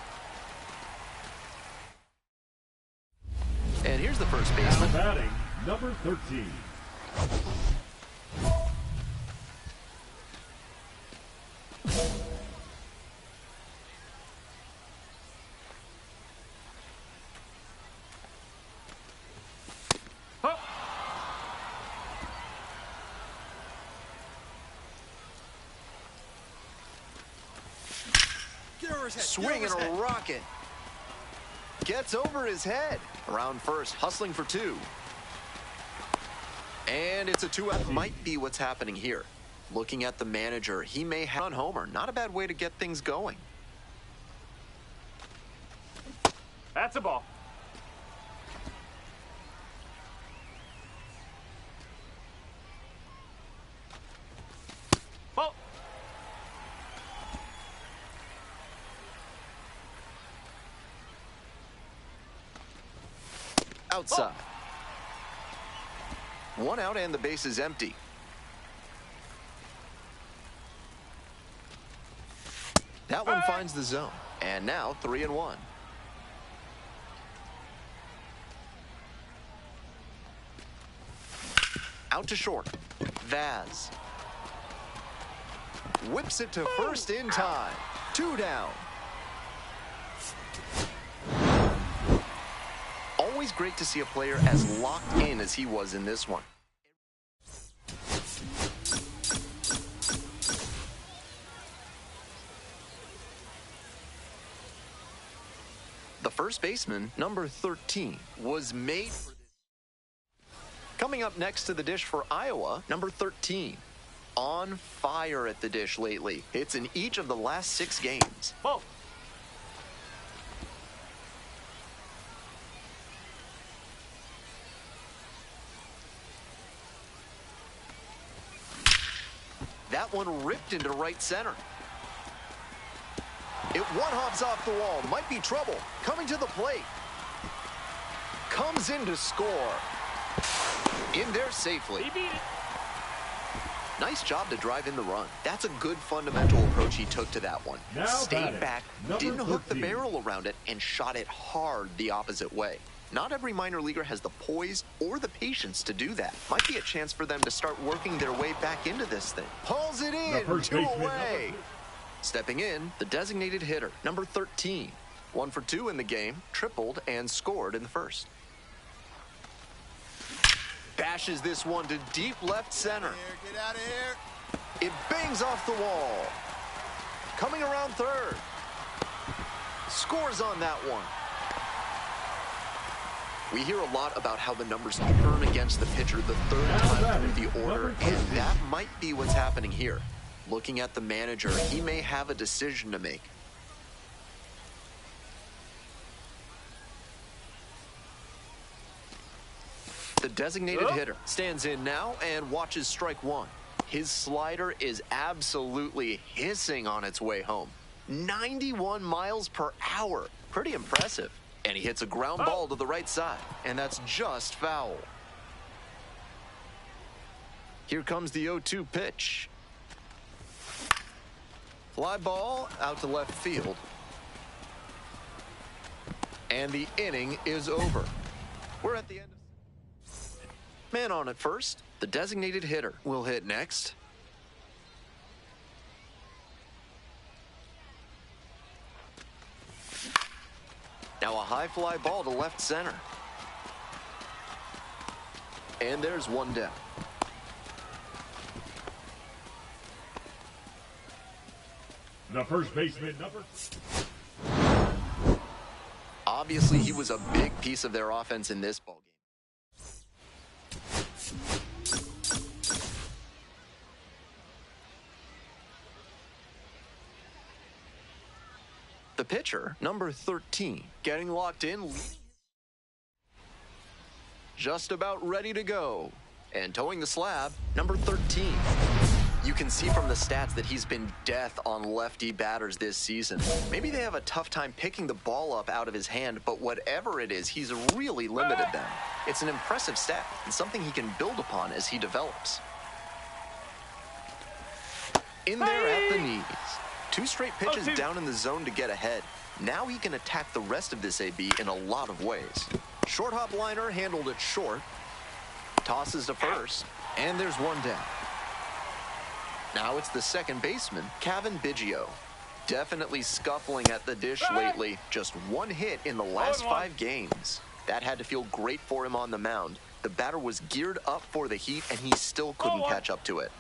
And here's the first baseman. Batting, number 13. over his head. Swinging a rocket. Gets over his head. Around first, hustling for two. And it's a two-out. Might be what's happening here. Looking at the manager, he may have on homer. Not a bad way to get things going. That's a ball. Ball. Outside. One out and the base is empty. That one finds the zone. And now 3-1. Out to short. Vaz. Whips it to first in time. 2 down. Always great to see a player as locked in as he was in this one. The first baseman, number 13, was made for this. Coming up next to the dish for Iowa, number 13. On fire at the dish lately. Hits in each of the last 6 games. Ball. That one ripped into right center. It one-hops off the wall. Might be trouble. Coming to the plate. Comes in to score. In there safely. He beat it. Nice job to drive in the run. That's a good fundamental approach he took to that one. Now Stayed batting, back, number didn't hook the 13. barrel around it, and shot it hard the opposite way. Not every minor leaguer has the poise or the patience to do that. Might be a chance for them to start working their way back into this thing. Pulls it The in, first 2 baseman, away. number- Stepping in, the designated hitter, number 13. 1 for 2 in the game, tripled and scored in the first. Bashes this one to deep left center. Get out of here. It bangs off the wall. Coming around third. Scores on that one. We hear a lot about how the numbers turn against the pitcher the third time through the order, and that might be what's happening here. Looking at the manager, he may have a decision to make. The designated hitter stands in now and watches strike one. His slider is absolutely hissing on its way home. 91 miles per hour. Pretty impressive. And he hits a ground ball to the right side, and that's just foul. Here comes the 0-2 pitch. Fly ball out to left field. And the inning is over. We're at the end of... Man on at first. The designated hitter will hit next. Now a high fly ball to left center. And there's one down. The first baseman, number... Obviously, he was a big piece of their offense in this ballgame. The pitcher, number 13, getting locked in. Just about ready to go. And towing the slab, number 13. You can see from the stats that he's been death on lefty batters this season. Maybe they have a tough time picking the ball up out of his hand, but whatever it is, he's really limited them. It's an impressive stat and something he can build upon as he develops. In there at the knees. 2 straight pitches down in the zone to get ahead. Now he can attack the rest of this AB in a lot of ways. Short hop liner handled it short. Tosses to first, and there's one down. Now it's the second baseman, Kevin Biggio. Definitely scuffling at the dish lately. Just 1 hit in the last 5 games. That had to feel great for him on the mound. The batter was geared up for the heat, and he still couldn't catch up to it.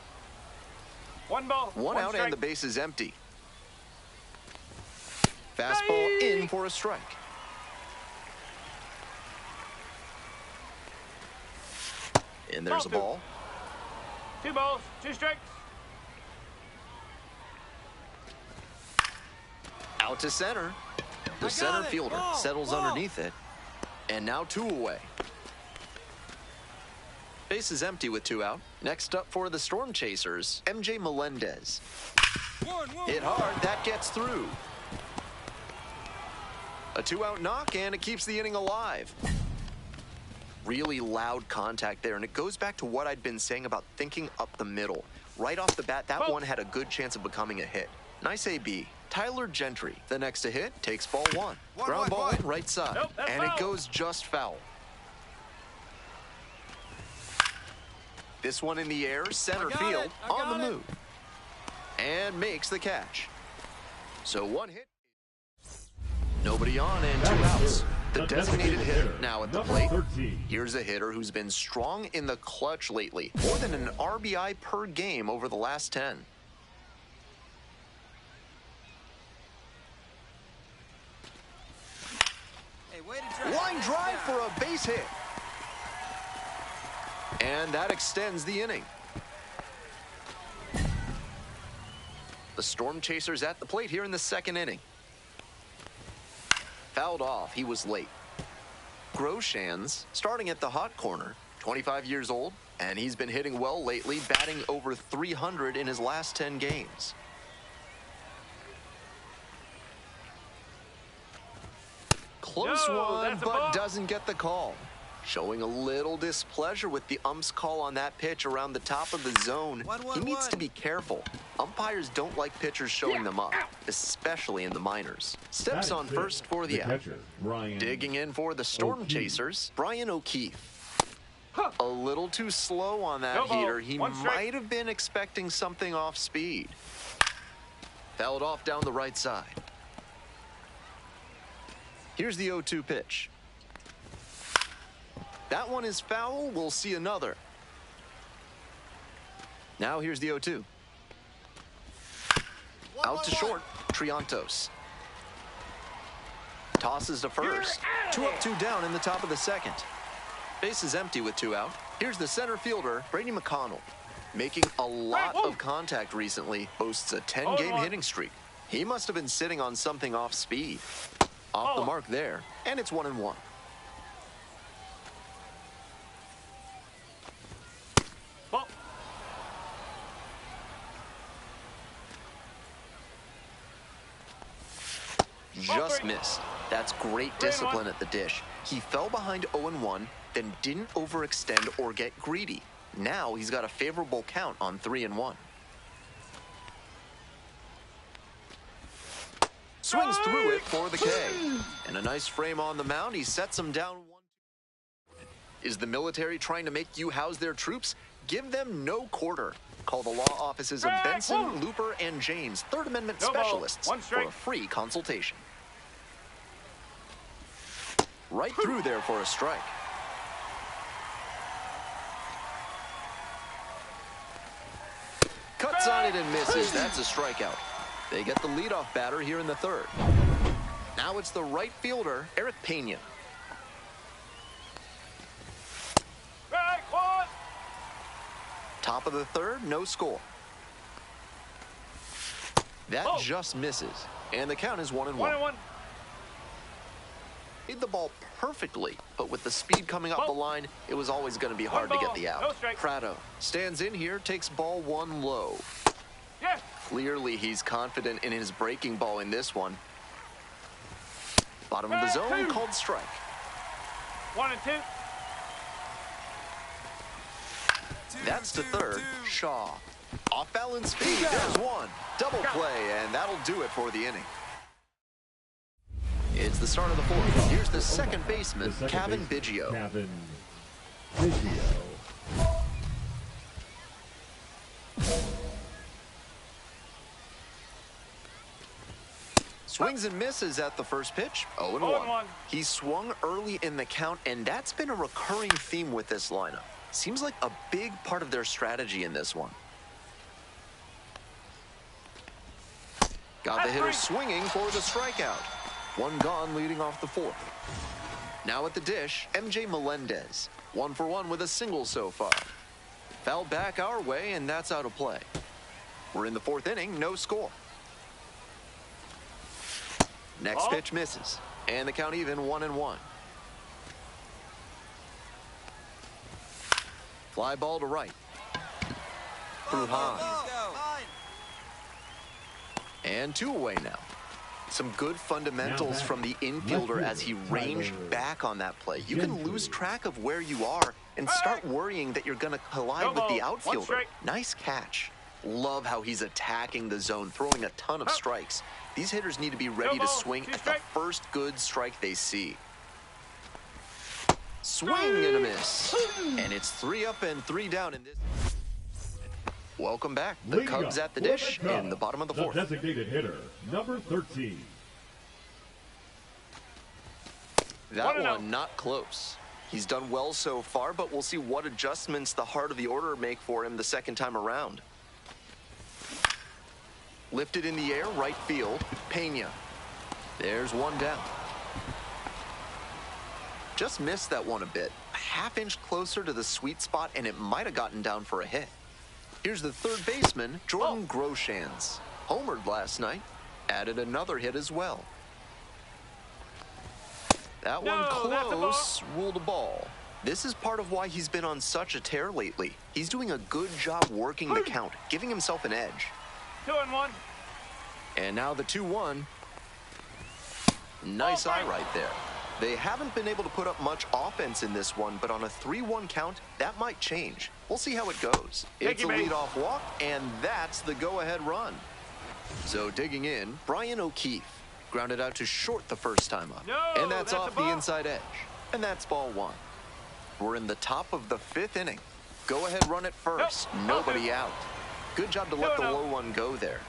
1 ball. One out strike. and the base is empty. Fastball in for a strike. And there's a ball. 2 balls, 2 strikes. Out to center. The center fielder settles underneath it. And now 2 away. Base is empty with 2 out. Next up for the Storm Chasers, MJ Melendez. Hit hard, that gets through. A 2-out knock, and it keeps the inning alive. Really loud contact there, and it goes back to what I'd been saying about thinking up the middle. Right off the bat, that one had a good chance of becoming a hit. Nice AB. Tyler Gentry, the next to hit, takes ball 1. Ground ball in right side, and it goes just foul. This one in the air, center field, on the move. And makes the catch. So 1 hit. Nobody on and 2 outs. The designated hitter now at the plate. Here's a hitter who's been strong in the clutch lately. More than an RBI per game over the last 10. Line drive for a base hit. And that extends the inning. The Storm Chasers at the plate here in the 2nd inning. Fouled off, he was late. Groshans starting at the hot corner, 25 years old, and he's been hitting well lately, batting over 300 in his last 10 games. Close one, but doesn't get the call. Showing a little displeasure with the ump's call on that pitch around the top of the zone. He needs to be careful. Umpires don't like pitchers showing them up, especially in the minors. Steps on first for the out. Digging in for the Storm Chasers, Brian O'Keefe. A little too slow on that heater. He might have been expecting something off speed. Fouled off down the right side. Here's the 0-2 pitch. That one is foul. We'll see another. Now here's the 0-2. Out to short, Triantos. Tosses to first. 2 up, 2 down in the top of the 2nd. Base is empty with 2 out. Here's the center fielder, Brady McConnell. Making a lot of contact recently, boasts a 10-game hitting streak. He must have been sitting on something off speed. Off the mark there, and it's 1-1. Just missed. That's great discipline at the dish. He fell behind 0-1, then didn't overextend or get greedy. Now he's got a favorable count on 3-1. Swings through it for the K. And a nice frame on the mound. He sets him down 1-2. Is the military trying to make you house their troops? Give them no quarter. Call the law offices of Benson, Looper, and James, 3rd Amendment specialists, for a free consultation. Right through there for a strike. Cuts on it and misses. That's a strikeout. They get the leadoff batter here in the 3rd. Now it's the right fielder, Eric Pena. Top of the 3rd, no score. That just misses, and the count is 1-1. Hit the ball perfectly, but with the speed coming up the line, it was always going to be hard to get the out. Prado stands in here, takes ball 1 low. Clearly, he's confident in his breaking ball in this one. Bottom of the zone, called strike. 1-2. That's to 3rd, Shaw. Off balance speed, there's one. Double play, and that'll do it for the inning. It's the start of the 4th. Here's the second baseman, Kevin Biggio. Kevin Biggio. Swings and misses at the first pitch, 0-1. He swung early in the count, and that's been a recurring theme with this lineup. Seems like a big part of their strategy in this one. Got the hitter swinging for the strikeout. One gone leading off the fourth. Now at the dish, MJ Melendez. 1 for 1 with a single so far. Fouled back our way, and that's out of play. We're in the fourth inning, no score. Next pitch misses, and the count even 1-1. Fly ball to right. Through Hahn. And 2 away now. Some good fundamentals from the infielder as he ranged back on that play. You can lose track of where you are and start worrying that you're going to collide with the outfielder. Nice catch. Love how he's attacking the zone, throwing a ton of strikes. These hitters need to be ready to swing at the first good strike they see. Swing and a miss. And it's 3 up and 3 down in this. Welcome back. The Cubs at the dish in the bottom of the fourth. Designated hitter, number 13. That one not close. He's done well so far, but we'll see what adjustments the heart of the order make for him the second time around. Lifted in the air, right field, Pena. There's one down. Just missed that one a bit. A half-inch closer to the sweet spot, and it might have gotten down for a hit. Here's the third baseman, Jordan Groshans. Homered last night. Added another hit as well. That one close, ruled a ball. This is part of why he's been on such a tear lately. He's doing a good job working the count, giving himself an edge. 2-1. And now the 2-1. Nice eye right there. They haven't been able to put up much offense in this one, but on a 3-1 count, that might change. We'll see how it goes. It's a leadoff walk, and that's the go-ahead run. So digging in, Brian O'Keefe grounded out to short the first time up. And that's off the inside edge. And that's ball 1. We're in the top of the 5th inning. Go ahead, run it first. Nobody out. Good job to let the low one go there.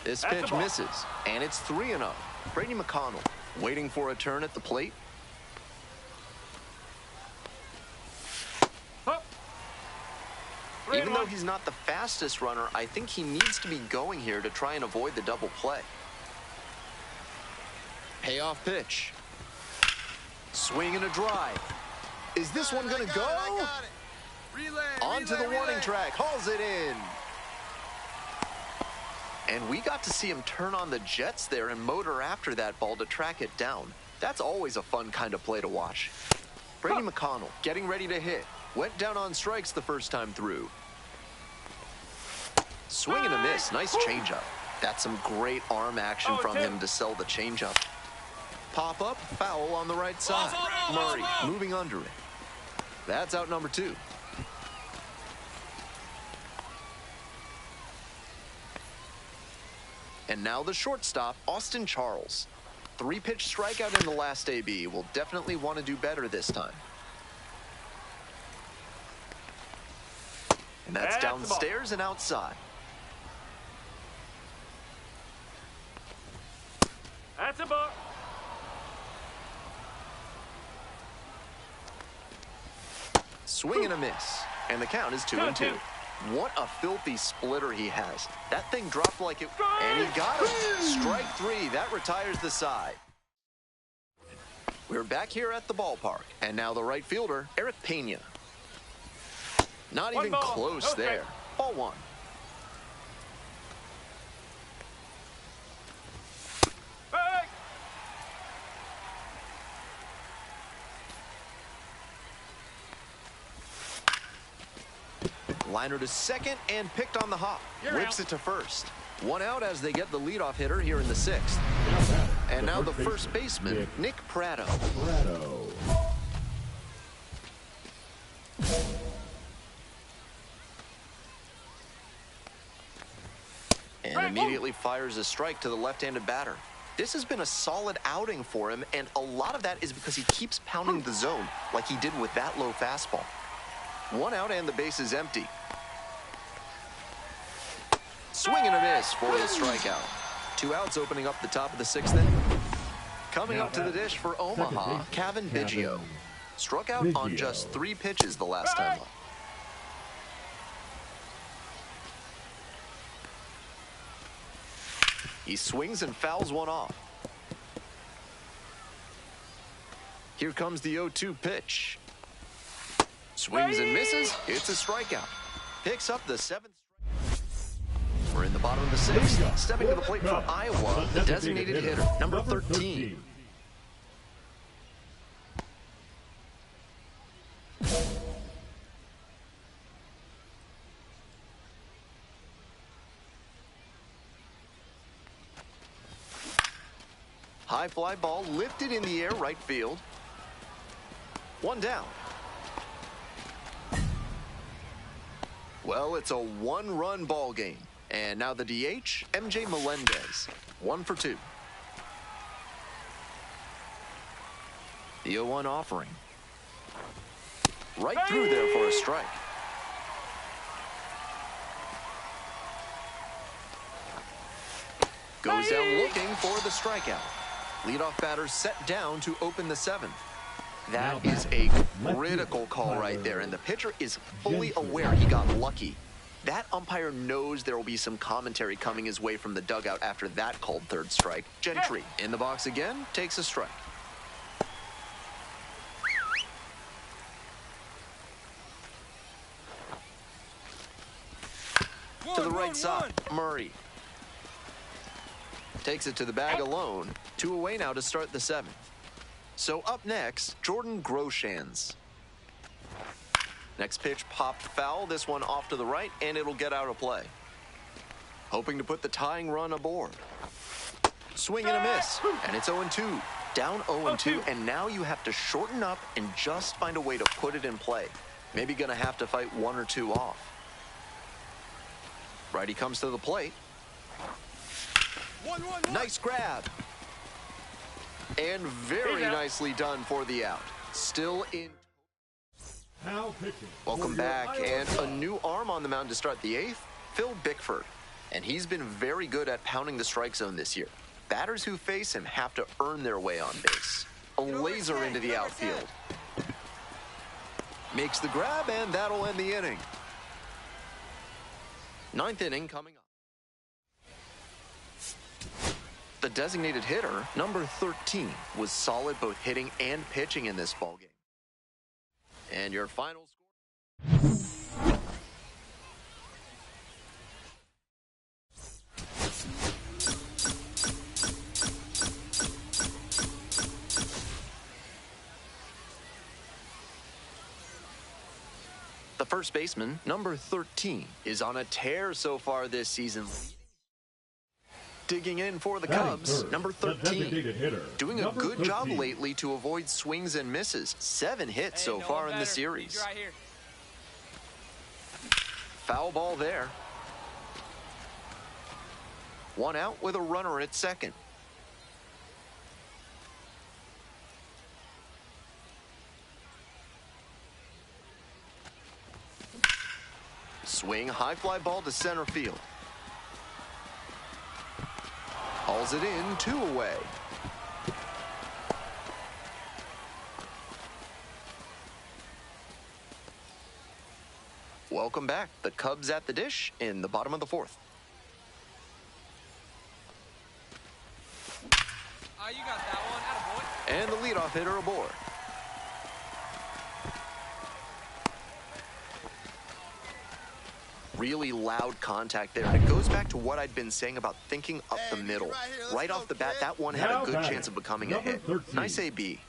This pitch misses, and it's 3-0. Brady McConnell waiting for a turn at the plate. Even though he's not the fastest runner, I think he needs to be going here to try and avoid the double play. Payoff pitch. Swing and a drive. Is this one going to go? Onto the warning track. Hauls it in. And we got to see him turn on the jets there and motor after that ball to track it down. That's always a fun kind of play to watch. Brady McConnell getting ready to hit. Went down on strikes the first time through. Swing and a miss. Nice changeup. That's some great arm action from him to sell the changeup. Pop up, foul on the right side. Murray moving under it. That's out number 2. And now the shortstop, Austin Charles. 3-pitch strikeout in the last AB. Will definitely want to do better this time. And that's downstairs and outside. That's a ball. Swing and a miss. And the count is 2-2. What a filthy splitter he has. That thing dropped like it, and he got it. Strike 3, that retires the side. We're back here at the ballpark, and now the right fielder, Eric Pena. Not even close there. Ball 1. Liner to second and picked on the hop. Whips it to first. 1 out as they get the leadoff hitter here in the 6th. And now the first baseman, Nick Pratto. And immediately fires a strike to the left-handed batter. This has been a solid outing for him, and a lot of that is because he keeps pounding the zone like he did with that low fastball. 1 out and the base is empty. Swing and a miss for the strikeout. 2 outs opening up the top of the 6th inning. Coming up to the dish for Omaha, Cavan Biggio. Struck out on just 3 pitches the last time up. He swings and fouls one off. Here comes the 0-2 pitch. Swings and misses. It's a strikeout. Picks up the 7th strike. We're in the bottom of the 6th. Stepping to the plate for Iowa, the designated hitter, number 13. High fly ball lifted in the air, right field. One down. Well, it's a one-run ball game. And now the DH, MJ Melendez, 1 for 2. The 0-1 offering. Right through there for a strike. Goes down looking for the strikeout. Leadoff batter set down to open the 7th. That is a critical call right there, and the pitcher is fully aware he got lucky. That umpire knows there will be some commentary coming his way from the dugout after that called 3rd strike. Gentry in the box again, takes a strike. To the right side, Murray. Takes it to the bag alone. 2 away now to start the 7th. So up next, Jordan Groshans. Next pitch popped foul, this one off to the right, and it'll get out of play. Hoping to put the tying run aboard. Swing and a miss, and it's 0-2. Down 0-2, and now you have to shorten up and just find a way to put it in play. Maybe gonna have to fight 1 or 2 off. Righty comes to the plate. Nice grab. And very nicely done for the out. Still in. Welcome back, and a new arm on the mound to start the 8th, Phil Bickford. And he's been very good at pounding the strike zone this year. Batters who face him have to earn their way on base. A laser into the outfield. Makes the grab, and that'll end the inning. 9th inning coming up. The designated hitter, number 13, was solid both hitting and pitching in this ballgame. And your final score. The first baseman, number 13, is on a tear so far this season. Digging in for the Cubs, number 13. Doing a good job lately to avoid swings and misses. 7 hits so far in the series. Foul ball there. 1 out with a runner at second. Swing, high fly ball to center field. Hauls it in, 2 away. Welcome back. The Cubs at the dish in the bottom of the 4th. You got that one. Attaboy. And the leadoff hitter aboard. Really loud contact there. And it goes back to what I'd been saying about thinking up the middle. Right off the bat, that one had a good chance of becoming a hit. Nice AB.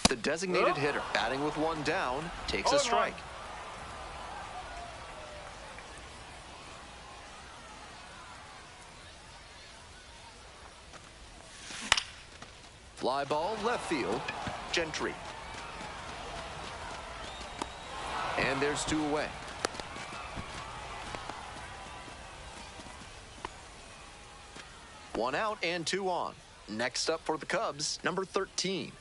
The designated hitter, batting with 1 down, takes a strike. Fly ball, left field, Gentry. And there's 2 away. One out and 2 on. Next up for the Cubs, number 13.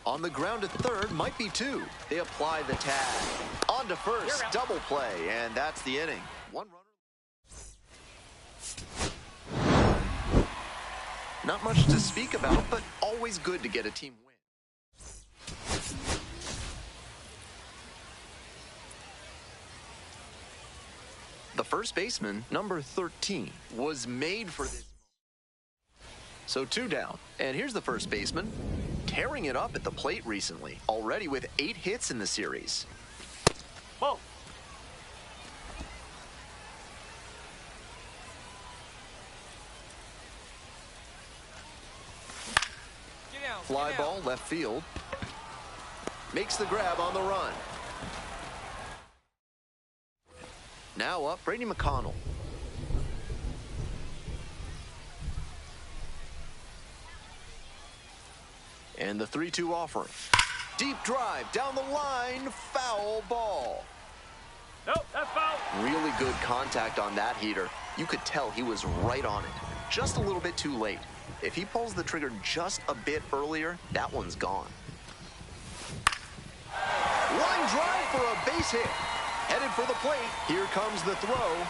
On the ground at third, might be 2. They apply the tag. On to first, double play, and that's the inning. 1 runner. Not much to speak about, but always good to get a team win. The first baseman, number 13, was made for this. So 2 down. And here's the first baseman, tearing it up at the plate recently, already with 8 hits in the series. Ball. Get down. Fly get down. ball left field. Makes the grab on the run. Now up, Brady McConnell. And the 3-2 offering. Deep drive down the line, foul ball. Nope, that's foul. Really good contact on that heater. You could tell he was right on it. Just a little bit too late. If he pulls the trigger just a bit earlier, that one's gone. Line drive for a base hit. Headed for the plate. Here comes the throw.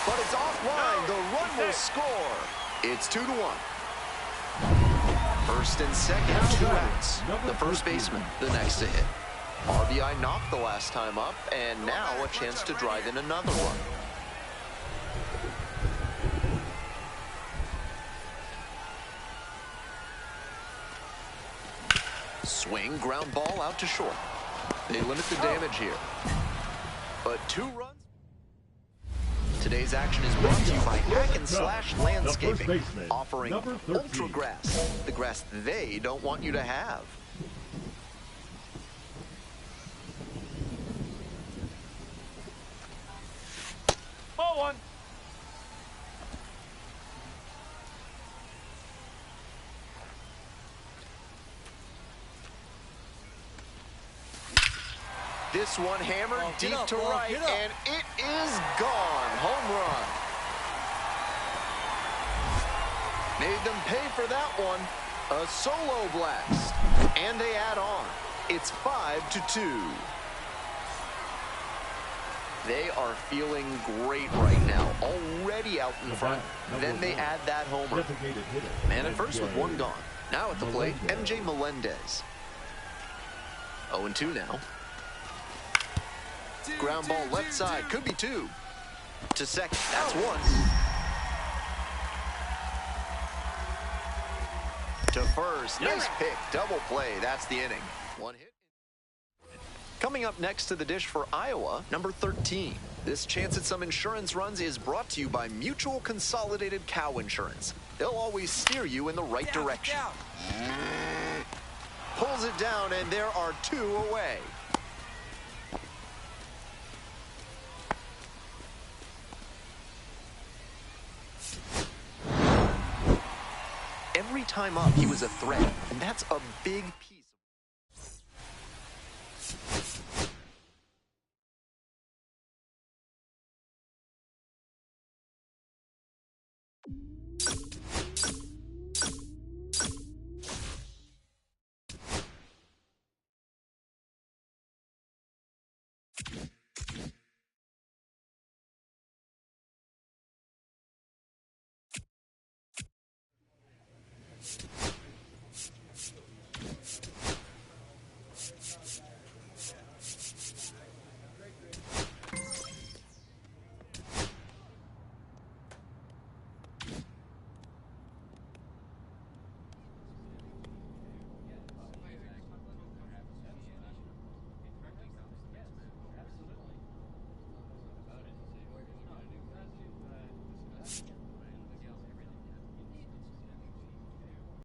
But it's offline. The run will score. It's 2-1. First and second, 2 outs. The first baseman, the next to hit. RBI knocked the last time up, and now a chance to drive in another one. Swing, ground ball out to short. They limit the damage here. But 2 runs. Today's action is brought to you by Hack and Slash Landscaping, offering Ultra Grass, the grass they don't want you to have. Ball 1. This one hammered deep up, to ball, right, get up. and it is gone. Home run. Made them pay for that one. A solo blast. And they add on. It's 5-2. They are feeling great right now. Already out in front. Then they add that homer. Man at first with 1 gone. Now at the plate, MJ Melendez. 0-2 now. Ground ball left side, could be 2. To second, that's 1. To first, nice pick, double play, that's the inning. 1 hit. Coming up next to the dish for Iowa, number 13. This chance at some insurance runs is brought to you by Mutual Consolidated Cow Insurance. They'll always steer you in the right direction. Pulls it down, and there are 2 away. Every time up, he was a threat, and that's a big piece.